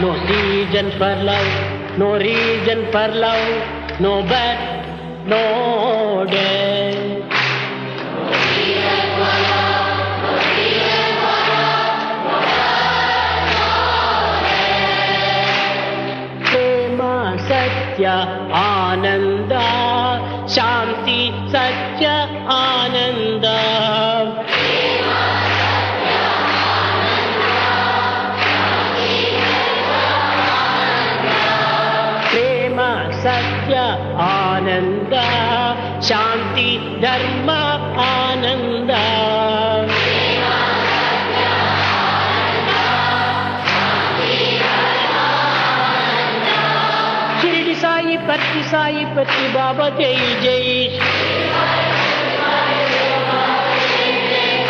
No reason for love, no reason for love, no birth, no death. Satya Ananda, Shanti Satya Ananda. Prema Satya Ananda, Shanti Dharma Ananda. Sai Pati Baba Jai Jai.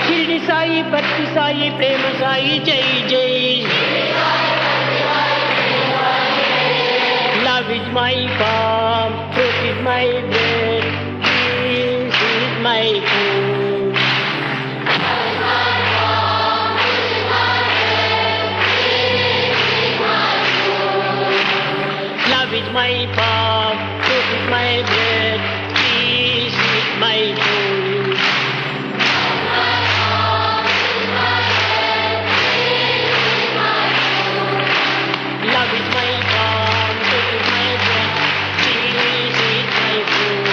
Shirdi Sai Pati Sai Prema Sai Jai Jai. Love is my form, truth is my breath, peace is my food. Love is my form, truth is my bread, peace is my food. Love is my form, truth is my bread, peace is my food.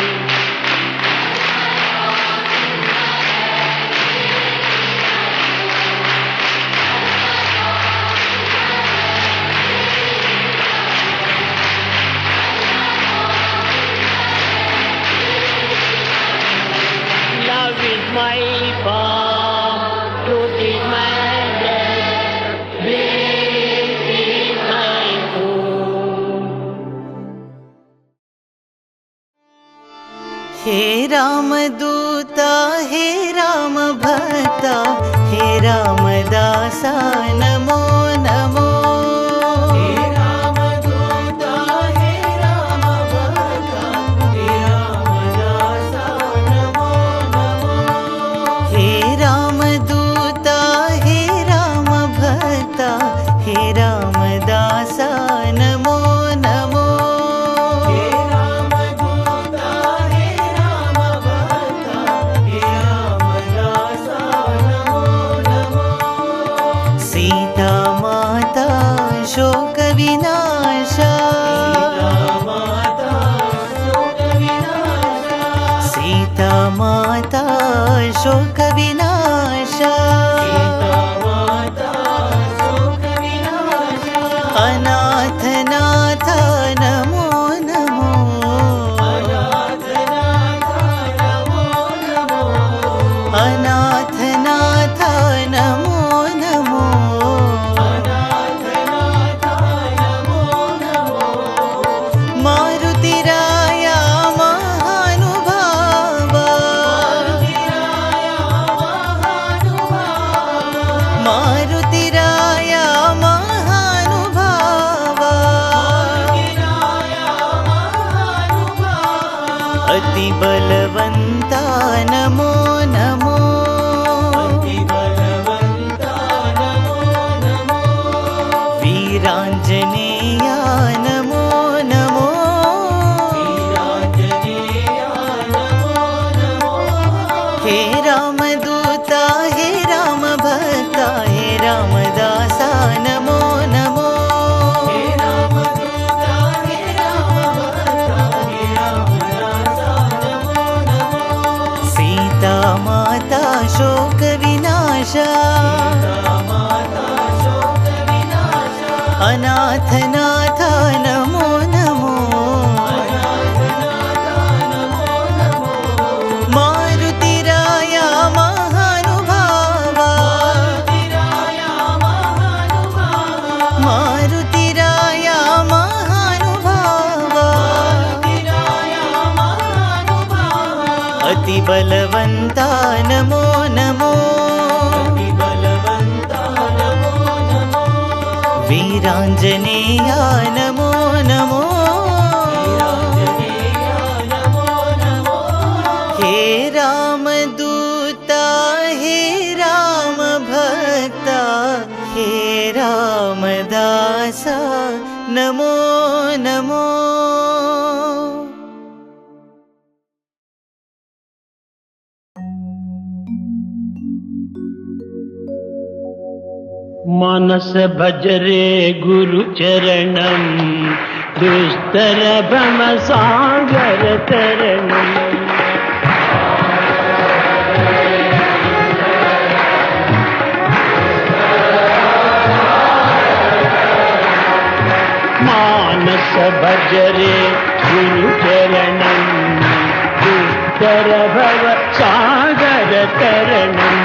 My form, truth is my breath, bliss is my food. हे राम दूता, हे राम भक्ता, हे राम दासा नमो नमो. हे रामदासा नमो नमो. हे रामदूता, हे राम भक्ता, हे रामदासा नमो नमो. सीता माता शोक विनाशा, सीता माता शोक विनाशा. अनाथ नाथ नमो नमो. अनाथ नाथ नमो नमो. अनाथ नाथ नमो नमो. अनाथ नाथ नमो नमो. मारुतिराया महानुभाव, मारुतिराया अति बलवंता नमो नमो. अति बलवंता नमो नमो. वीरांजनेया नमो नमो. वीरांजनेया नमो नमो. हे रामदूता, हे राम भक्ता, हे रामदासा नमो नमो. माता शोक विनाशा, अनाथ नाथ नमो नमो. मारुतिराया महानुभावा, अति बलवंता नमो नमो, वीरांजनेया नमो नमो, हे रामदूता हे राम भक्ता हे रामदासा नमो नमो। मानस भजरे गुरु चरणम, दुस्तर भ्रम सागर तरणम। मानस भजरे गुरु चरणम, दुस्तर भव सागर तरणम।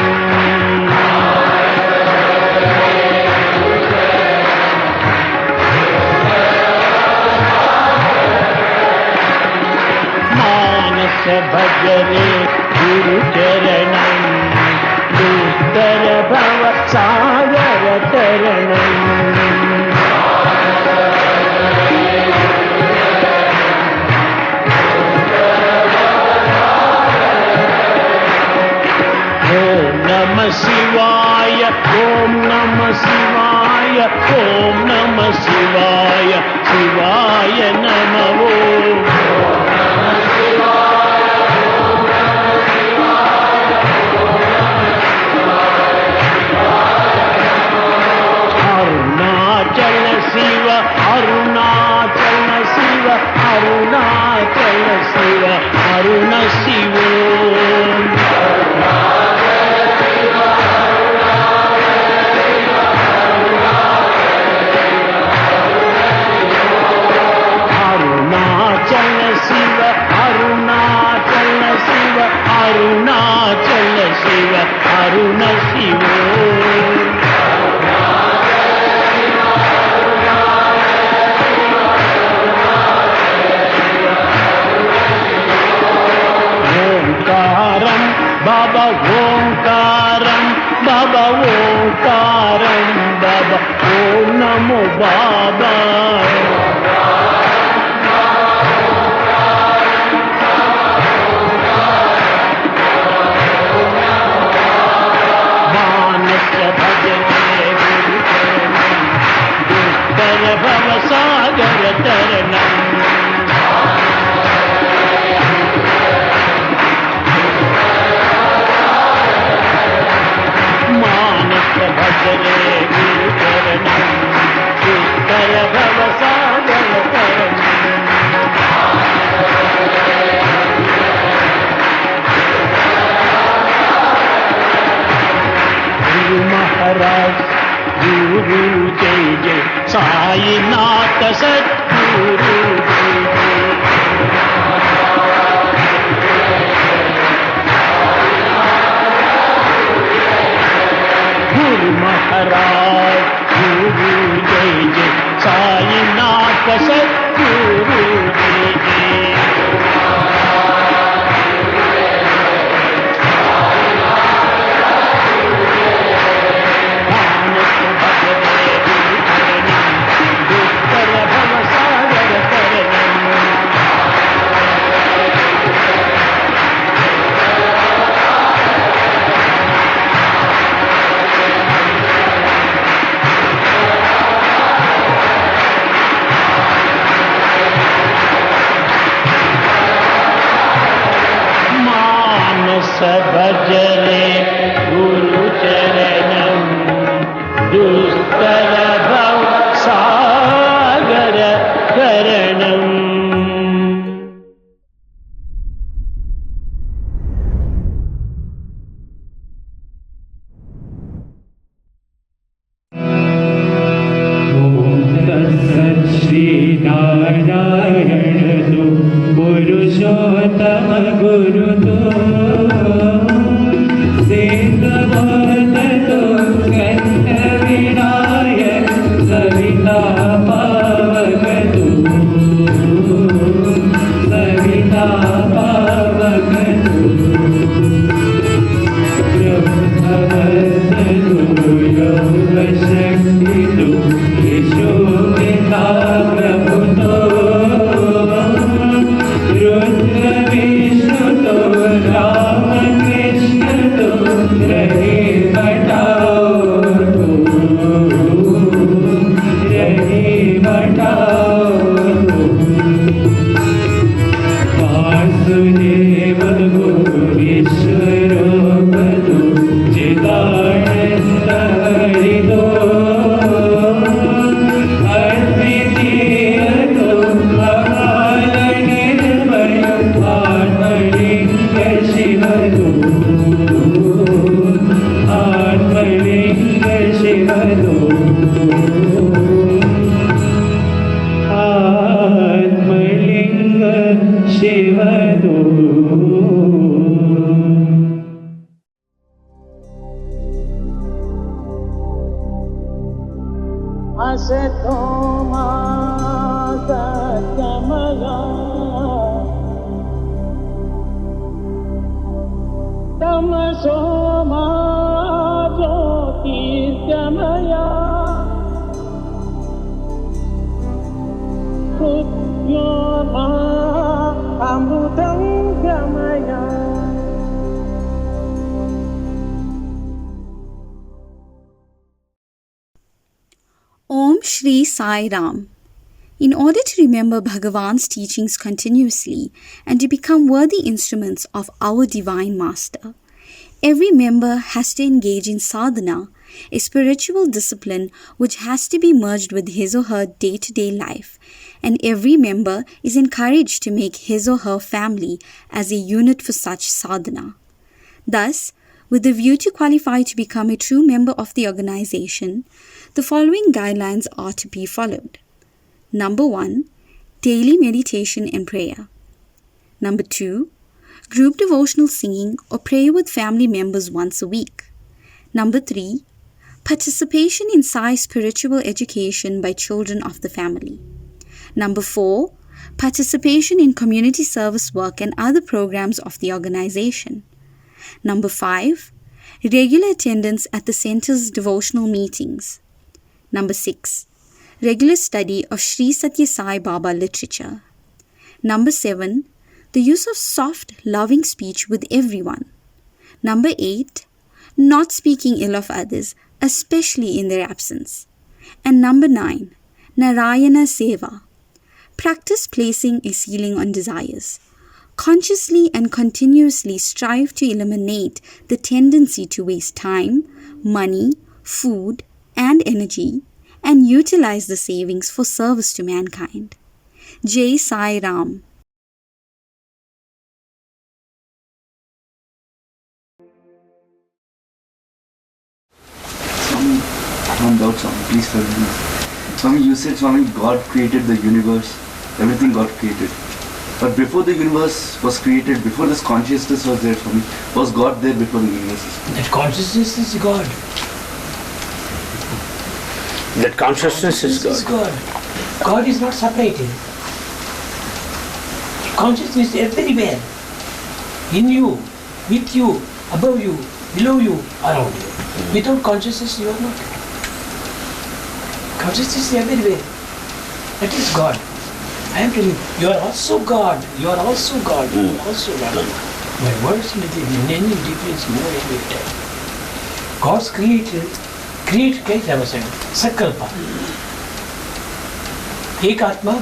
भजरे गुरु चरणम, दुस्तर भव सागर तरणम। ओम नमः शिवाय, ओम नमः शिवाय, ओम नमः शिवाय, शिवाय नमः। अरुणाचल शिव, अरुणाचल शिव, अरुण शिवो। अरुणाचल शिव, अरुणाचल शिव, अरुणाचल शिव, अरुण शिवो। बाबा ओंकारं, बाबा ओंकारं, बाबा ओम नमो बाबा। मानस भजरे गुरु चरणम, दुस्तर भव सागर तरणम। भजरे गुरु चरणम, दुस्तर भव सागर तरणम। गुरु महाराज गुरु जय जय, साईनाथ सद्गुरु जय जय। गुरु महाराज गुरु जय जय, साईनाथ सद्गुरु जय जय। मानस भजरे गुरु चरणम, दुस्तर भव सागर तरणम। भजरे गुरु चरणम, दुस्तर भव सागर तरणम। नारायण तू पुरुषोत्तम गुरु तो सिद्धबोध तो कंठ विनायक सविता पावक तू सविता पावक तू वंदितु यशोदा प्रभु तो रुद्र विष्णु तो राम कृष्ण तो रहे बटाओ तो रहे बटाओ वासुदेव ईश्वरो बधु चिदानंद हरिदो अद्वितीय तो अकाल निर्भय आत्मलिंग शिवदो आत्मलिंग शिवदो आत्मलिंग शिवदो असतो मा सत्यमया तमसो मा ज्योतिर्गमया मृत्यो मा अमृतं गमया. Om Shri Sai Ram. In order to remember Bhagavan's teachings continuously and to become worthy instruments of our Divine Master, every member has to engage in sadhana, a spiritual discipline which has to be merged with his or her day-to-day life, and every member is encouraged to make his or her family as a unit for such sadhana. Thus, with the view to qualify to become a true member of the organization, the following guidelines are to be followed. Number 1, daily meditation and prayer. Number 2, group devotional singing or prayer with family members once a week. Number 3, participation in Sai spiritual education by children of the family. Number 4, participation in community service work and other programs of the organization. Number 5, regular attendance at the center's devotional meetings. Number 6, regular study of Sri Satya Sai Baba literature. Number 7, the use of soft, loving speech with everyone. Number 8, not speaking ill of others, especially in their absence. And number 9, Narayana Seva. Practice placing a ceiling on desires. Consciously and continuously strive to eliminate the tendency to waste time, money, food, and energy, and utilize the savings for service to mankind. Jai Sai Ram. Swami, one doubt, Swami, please tell me. Swami, you said, Swami, God created the universe, everything got created. But before the universe was created, before this consciousness was there, Swami, was God there before the universe? That consciousness is God. That consciousness is God. God is not separated. Consciousness is everywhere. In you, with you, above you, below you, around you. Without consciousness, you are not. Consciousness is everywhere. That is God. I am telling you, you are also God. You are also God. You are also God. My words in any difference more every time. God's created कैसे आवश्यक संकल्प एक आत्मा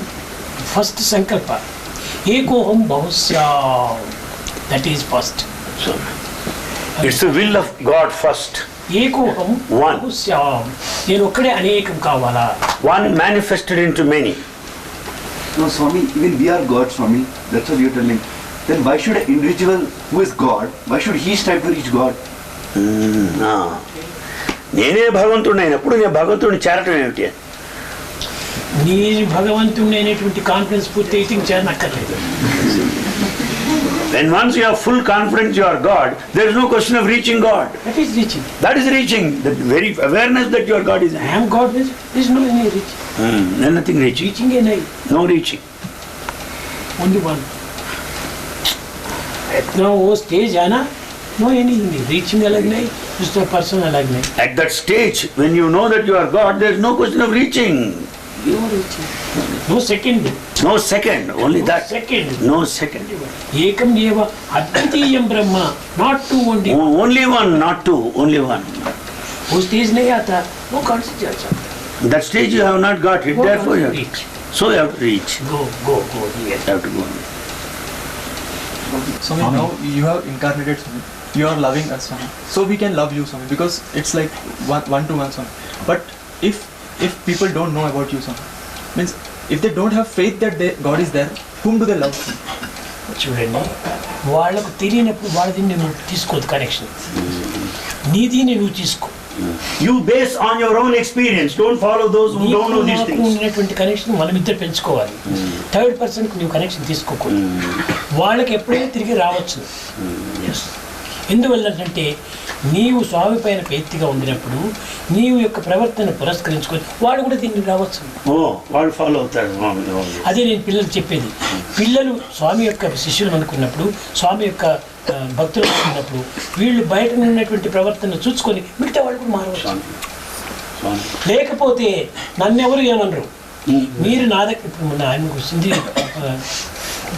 first संकल्प एको हम बहुश्याम that is first. It's the will of God first. एको हम बहुश्याम నేను ఒక్కడే అనేకం కావాలా. One manifested into many. No, Swami, even we are God, Swami. That's what you're telling. Then why should an individual who is God, why should he strive to reach God? నేనే భగవంతుడిని అయినప్పుడు నేను భగవంతుడిని చేరటం ఏమిటి? నీ భగవంతుడిని అనేటువంటి కాన్ఫిడెన్స్ పూర్తి అయితే చేరనక్కర్లేదు. When once you have full confidence you are God, there is no question of reaching God. That is reaching. That is reaching. The very awareness that you are God is. I am God. There is no any reaching. Nothing reaching. Reaching is nahi. No reaching. Only one. Now वो stage है ना, no any reaching अलग नहीं. Just a person like me. At that stage, when you know that you are God, there is no question of reaching. No second. No second, only No that. second. No second. Ekam eva advitiyam Brahma, not two only. Only one, not two, only one. Wo stage nahi aata, wo kahan se ja sakta? That stage you have not got it, Wo therefore you kahan se have, reach? so you have to reach. Go. You have to go. Swami, now you have incarnated Swami. You are loving us Swami. So we can love you Swami because it's like one to one Swami. But if people don't know about you Swami, means if they don't have faith that God is there, whom do they love? చూడండి, వాళ్ళకు తెలియనప్పుడు వాళ్ళది నువ్వు తీసుకోదు connection, నీది నువ్వు తీసుకో. You base on your own experience. Don't follow those who don't know these things. ఉన్నటువంటి కనెక్షన్ మనం ఇద్దరు పెంచుకోవాలి. థర్డ్ పర్సన్ కి నువ్వు కనెక్షన్ తీసుకోకూడదు. వాళ్ళకి ఎప్పుడైనా తిరిగి రావచ్చు. ఎందువల్లంటే నీవు స్వామి పైన ప్రీతిగా ఉండినప్పుడు నీవు యొక్క ప్రవర్తన పురస్కరించుకొని వాడు కూడా దీన్ని రావచ్చు. వాళ్ళు ఫాలో అవుతారు. అదే నేను పిల్లలు చెప్పేది. పిల్లలు స్వామి యొక్క శిష్యులు అనుకున్నప్పుడు, స్వామి యొక్క భక్తులు అనుకున్నప్పుడు వీళ్ళు బయట ఉన్నటువంటి ప్రవర్తన చూసుకొని మిగతా వాళ్ళు కూడా మారవచ్చు. లేకపోతే నన్నెవరు ఏమనరు. మీరు నా దగ్గర ఇప్పుడు మొన్న ఆయన సింధి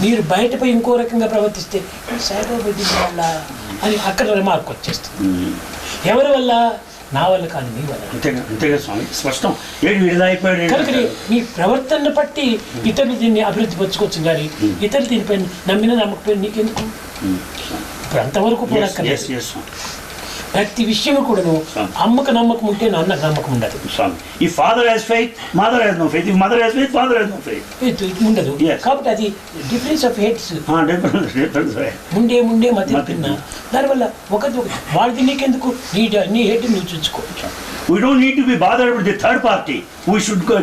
మీరు బయటపై ఇంకో రకంగా ప్రవర్తిస్తే సాయిబాబా వాళ్ళ అని అక్కడ రిమార్క్ వచ్చేస్తుంది. ఎవరి వల్ల? నా వల్ల కాదు, మీ వల్ల. అంతేగా స్వామి, స్పష్టం. కనుక మీ ప్రవర్తన బట్టి ఇతరులు దీన్ని అభివృద్ధి పరచుకోవచ్చు కానీ ఇతరులు దీనిపై నమ్మిన నమ్మకపోయిన నీకెందుకు? ఇప్పుడు అంతవరకు పోనక్కర్లేదు. ప్రతి విషయం కూడాను అమ్మకు నమ్మకం ఉంటే నాన్నకు నమ్మకం ఉండదు. If father has faith, mother has no faith. If mother has faith, father has no faith. ఉండదు. కాబట్టి అది డిఫరెన్స్ ఆఫ్ హెడ్స్. ముండే మధ్య తిన్న దానివల్ల ఒకటి వాళ్ళది నీకెందుకు? నీ హెడ్ నువ్వు చూసుకోవచ్చు. We don't need to be bothered with the third party. We should go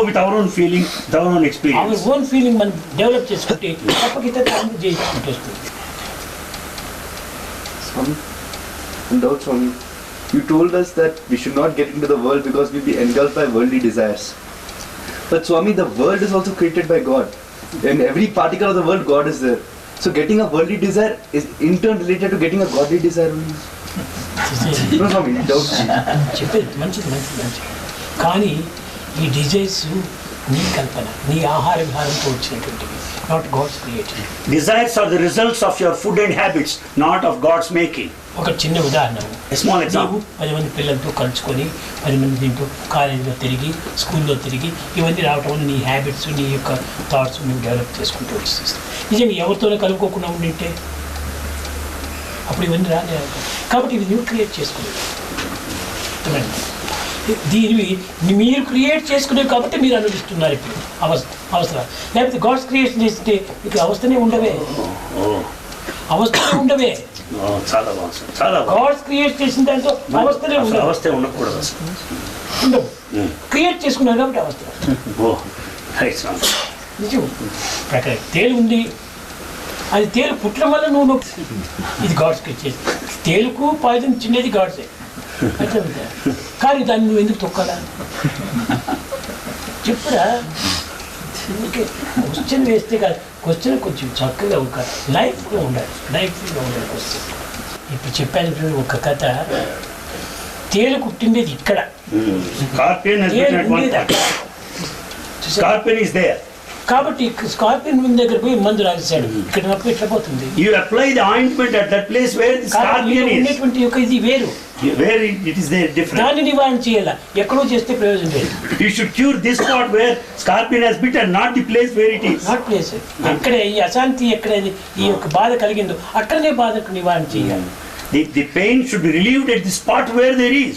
with our own feeling, with our own experience. Our own feeling మనం డెవలప్ చేసుకుంటే తప్పకిత చేసుకుంటూ వస్తుంది. And doubt Swami, you told us that we should not get into the world because we'll be engulfed by worldly desires. But Swami, the world is also created by God. In every particle of the world, God is there. So getting a worldly desire is in turn related to getting a godly desire only. No Swami, doubt. చెప్పేది మంచిది. కానీ ఈ desires నీ కల్పన, నీ ఆహార విహారంతో వచ్చినటువంటివి, not God's created. Desires are the results of your food and habits, not of God's making. ఒక చిన్న ఉదాహరణ, నీవు 10 మంది పిల్లలతో కలుసుకొని 10 మంది దీంతో కాలేజీలో తిరిగి, స్కూల్లో తిరిగి, ఇవన్నీ రావటం వల్ల నీ హ్యాబిట్స్, నీ యొక్క థాట్స్ నువ్వు డెవలప్ చేసుకుంటూ వచ్చేస్తావు. నిజంగా ఎవరితోనే కలుపుకోకుండా ఉండింటే అప్పుడు ఇవన్నీ రాలేదు. కాబట్టి ఇవి నువ్వు క్రియేట్ చేసుకునేవి. దీనివి మీరు క్రియేట్ చేసుకునేవి కాబట్టి మీరు అనుభవిస్తున్నారు ఇప్పుడు అవసరం. లేకపోతే గాడ్స్ క్రియేషన్ చేస్తే మీకు అవస్థనే ఉండవే. గాడ్స్ క్రియేట్ చేసిన దాంతో అవస్థనే ఉండవు. క్రియేట్ చేసుకున్నారు కాబట్టి అవస్థ. నిజం. ప్రకారం తేలు ఉంది, అది తేలు పుట్టడం వల్ల నువ్వు ఇది గాడ్స్ క్రియేట్ చేసి, తేలుకు పాయిజన్ చిన్నది గాడ్సే. అట్లా కానీ దాన్ని నువ్వు ఎందుకు తొక్కాలా? చెప్పురా. క్వశ్చన్ వేస్తే కాదు, క్వశ్చన్ కొంచెం చక్కగా ఒక లైఫ్గా ఉండాలి. క్వశ్చన్. ఇప్పుడు చెప్పాను ఒక కథ. తేలు కుట్టిండేది ఇక్కడ, కాబట్టి స్కార్పియన్ దగ్గర పోయి మందు రాసేసాడు. ఇక్కడ నొప్పి ఎట్లా పోతుంది? ఉన్నటువంటి యొక్క ఇది వేరు, దాన్ని నివారణ చేయాల. ఎక్కడో చేస్తే ప్రయోజనం లేదు. You should cure this spot where scorpion has bitten, not the place where it is. Not place. ఎక్కడ ఈ అశాంతి, ఎక్కడ ఈ యొక్క బాధ కలిగిందో అక్కడనే బాధకు నివారణ చేయాలి. The pain should be relieved at the spot where there is.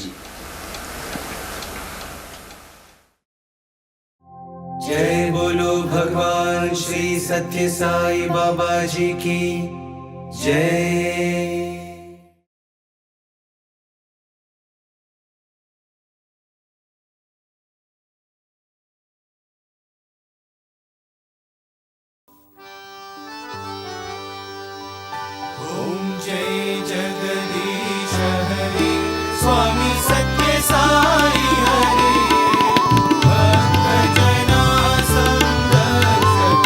जय बोलो भगवान श्री सत्य साई बाबा जी की जय. स्वामी सत्य साई हरे भक्त जना संरक्षक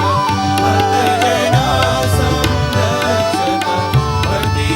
भक्ति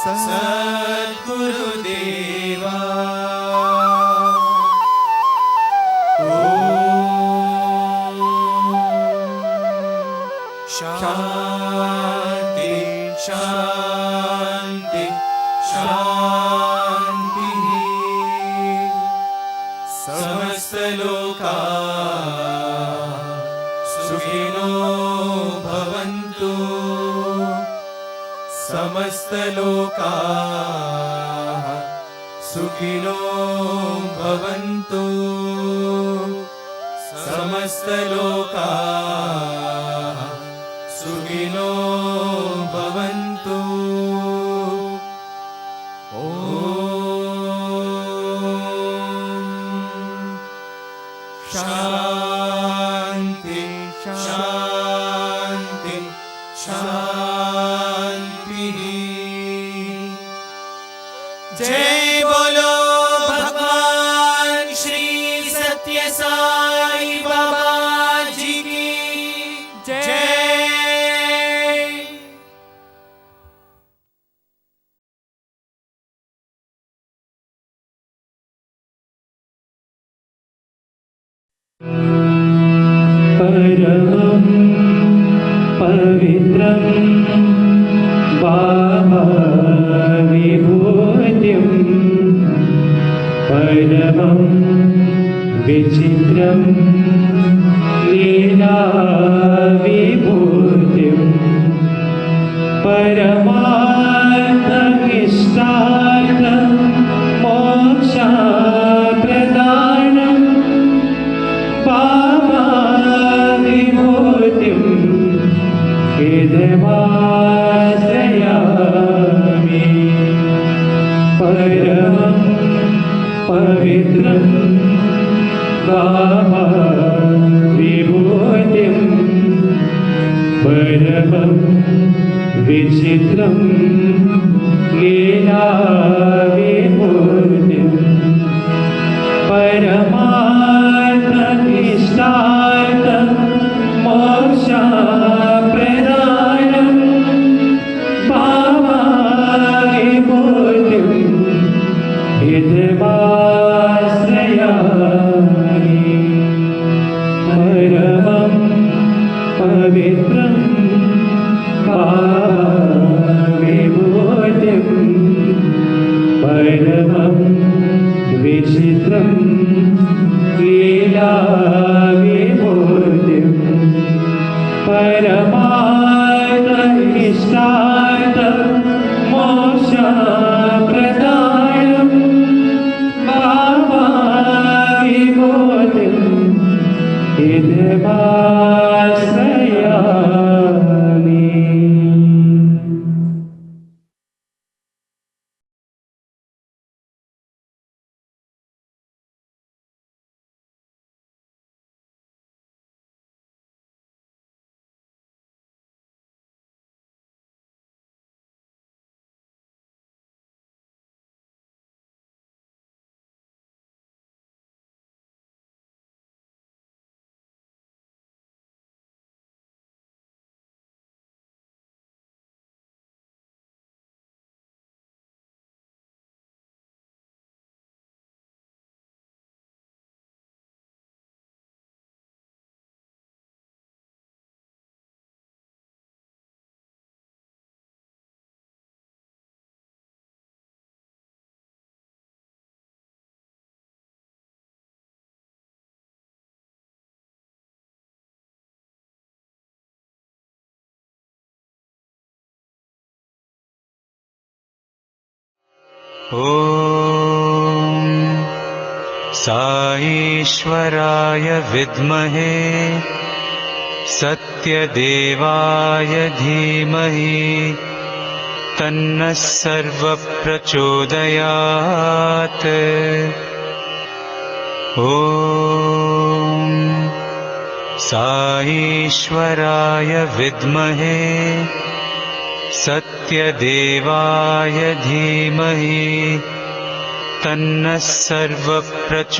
सद्गुरुदेवा शान्ति शान्ति शान्ति समस्तलोका सुखिनो भवन्तु समस्तलोकाः सुखिनो भवन्तु समस्तलोकाः सुखिनो भवन्तु ॐ शान्ति शान्ति शान्तिः जय बोलो भगवान श्री सत्य साई बाबा जी की जय। परमं पवित्रं बाबा विभूतिं परमं विचित्रं लीला विभूतिं परमार्थमिष्टार्थं मोक्षप्रदानं बाबा विभूतिं हृदयमाश्रयामि परमं पवित्रं बाबा विभूतिं परमं विचित्रं लीला विभूतिं परमार्थमिष्टार्थं मोक्षप्रदानं बाबा विभूतिं हृदयमाश्रयामि परमं पवित्रं बाबा विभूतिं परमं विचित्रं लीला विभूतिं परमार्थमिष्टार्थं मोक्षप्रदानं बाबा विभूतिं हृदयमाश्रयामि। ॐ साईश्वराय विद्महे सत्यदेवाय धीमहि तन्नः सर्वप्रचोदयात्। ॐ साईश्वराय विद्महे सत्यदेवाय धीमहि तन्नः सर्वप्रचोदयात्।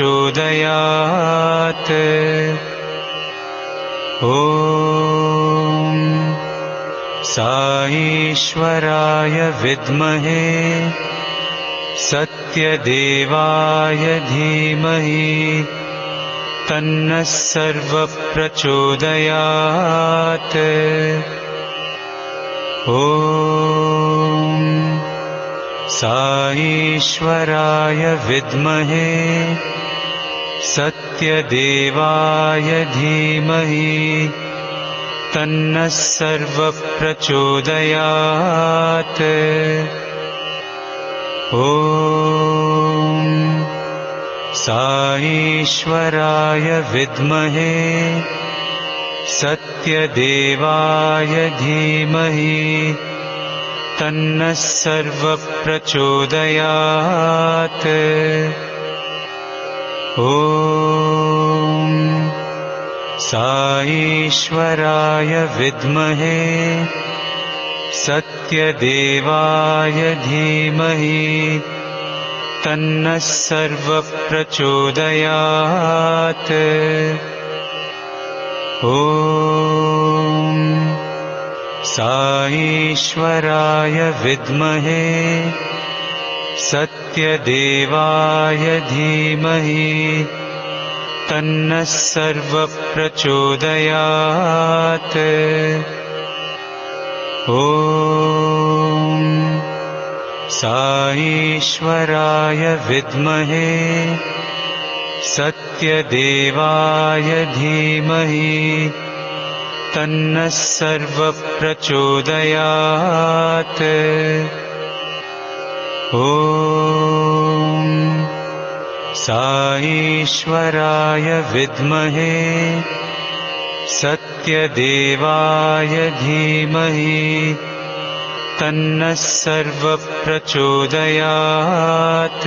ॐ साईश्वराय विद्महे सत्यदेवाय धीमहि तन्नः सर्वः प्रचोदयात्। ॐ साईश्वराय विद्महे सत्यदेवाय धीमहि तन्नः सर्वः प्रचोदयात्। ॐ साईश्वराय विद्महे सत्यदेवाय धीमहि तन्नः सर्वः प्रचोदयात्। ॐ साईश्वराय विद्महे सत्यदेवाय धीमहि तन्नः सर्वः प्रचोदयात्। ॐ साईश्वराय विद्महे सत्यदेवाय धीमहि तन्नः सर्वः प्रचोदयात्। ॐ साईश्वराय विद्महे सत्यदेवाय धीमहि तन्नः सर्वः प्रचोदयात्। ॐ साईश्वराय विद्महे सत्यदेवाय धीमहि तन्नः सर्वः प्रचोदयात्।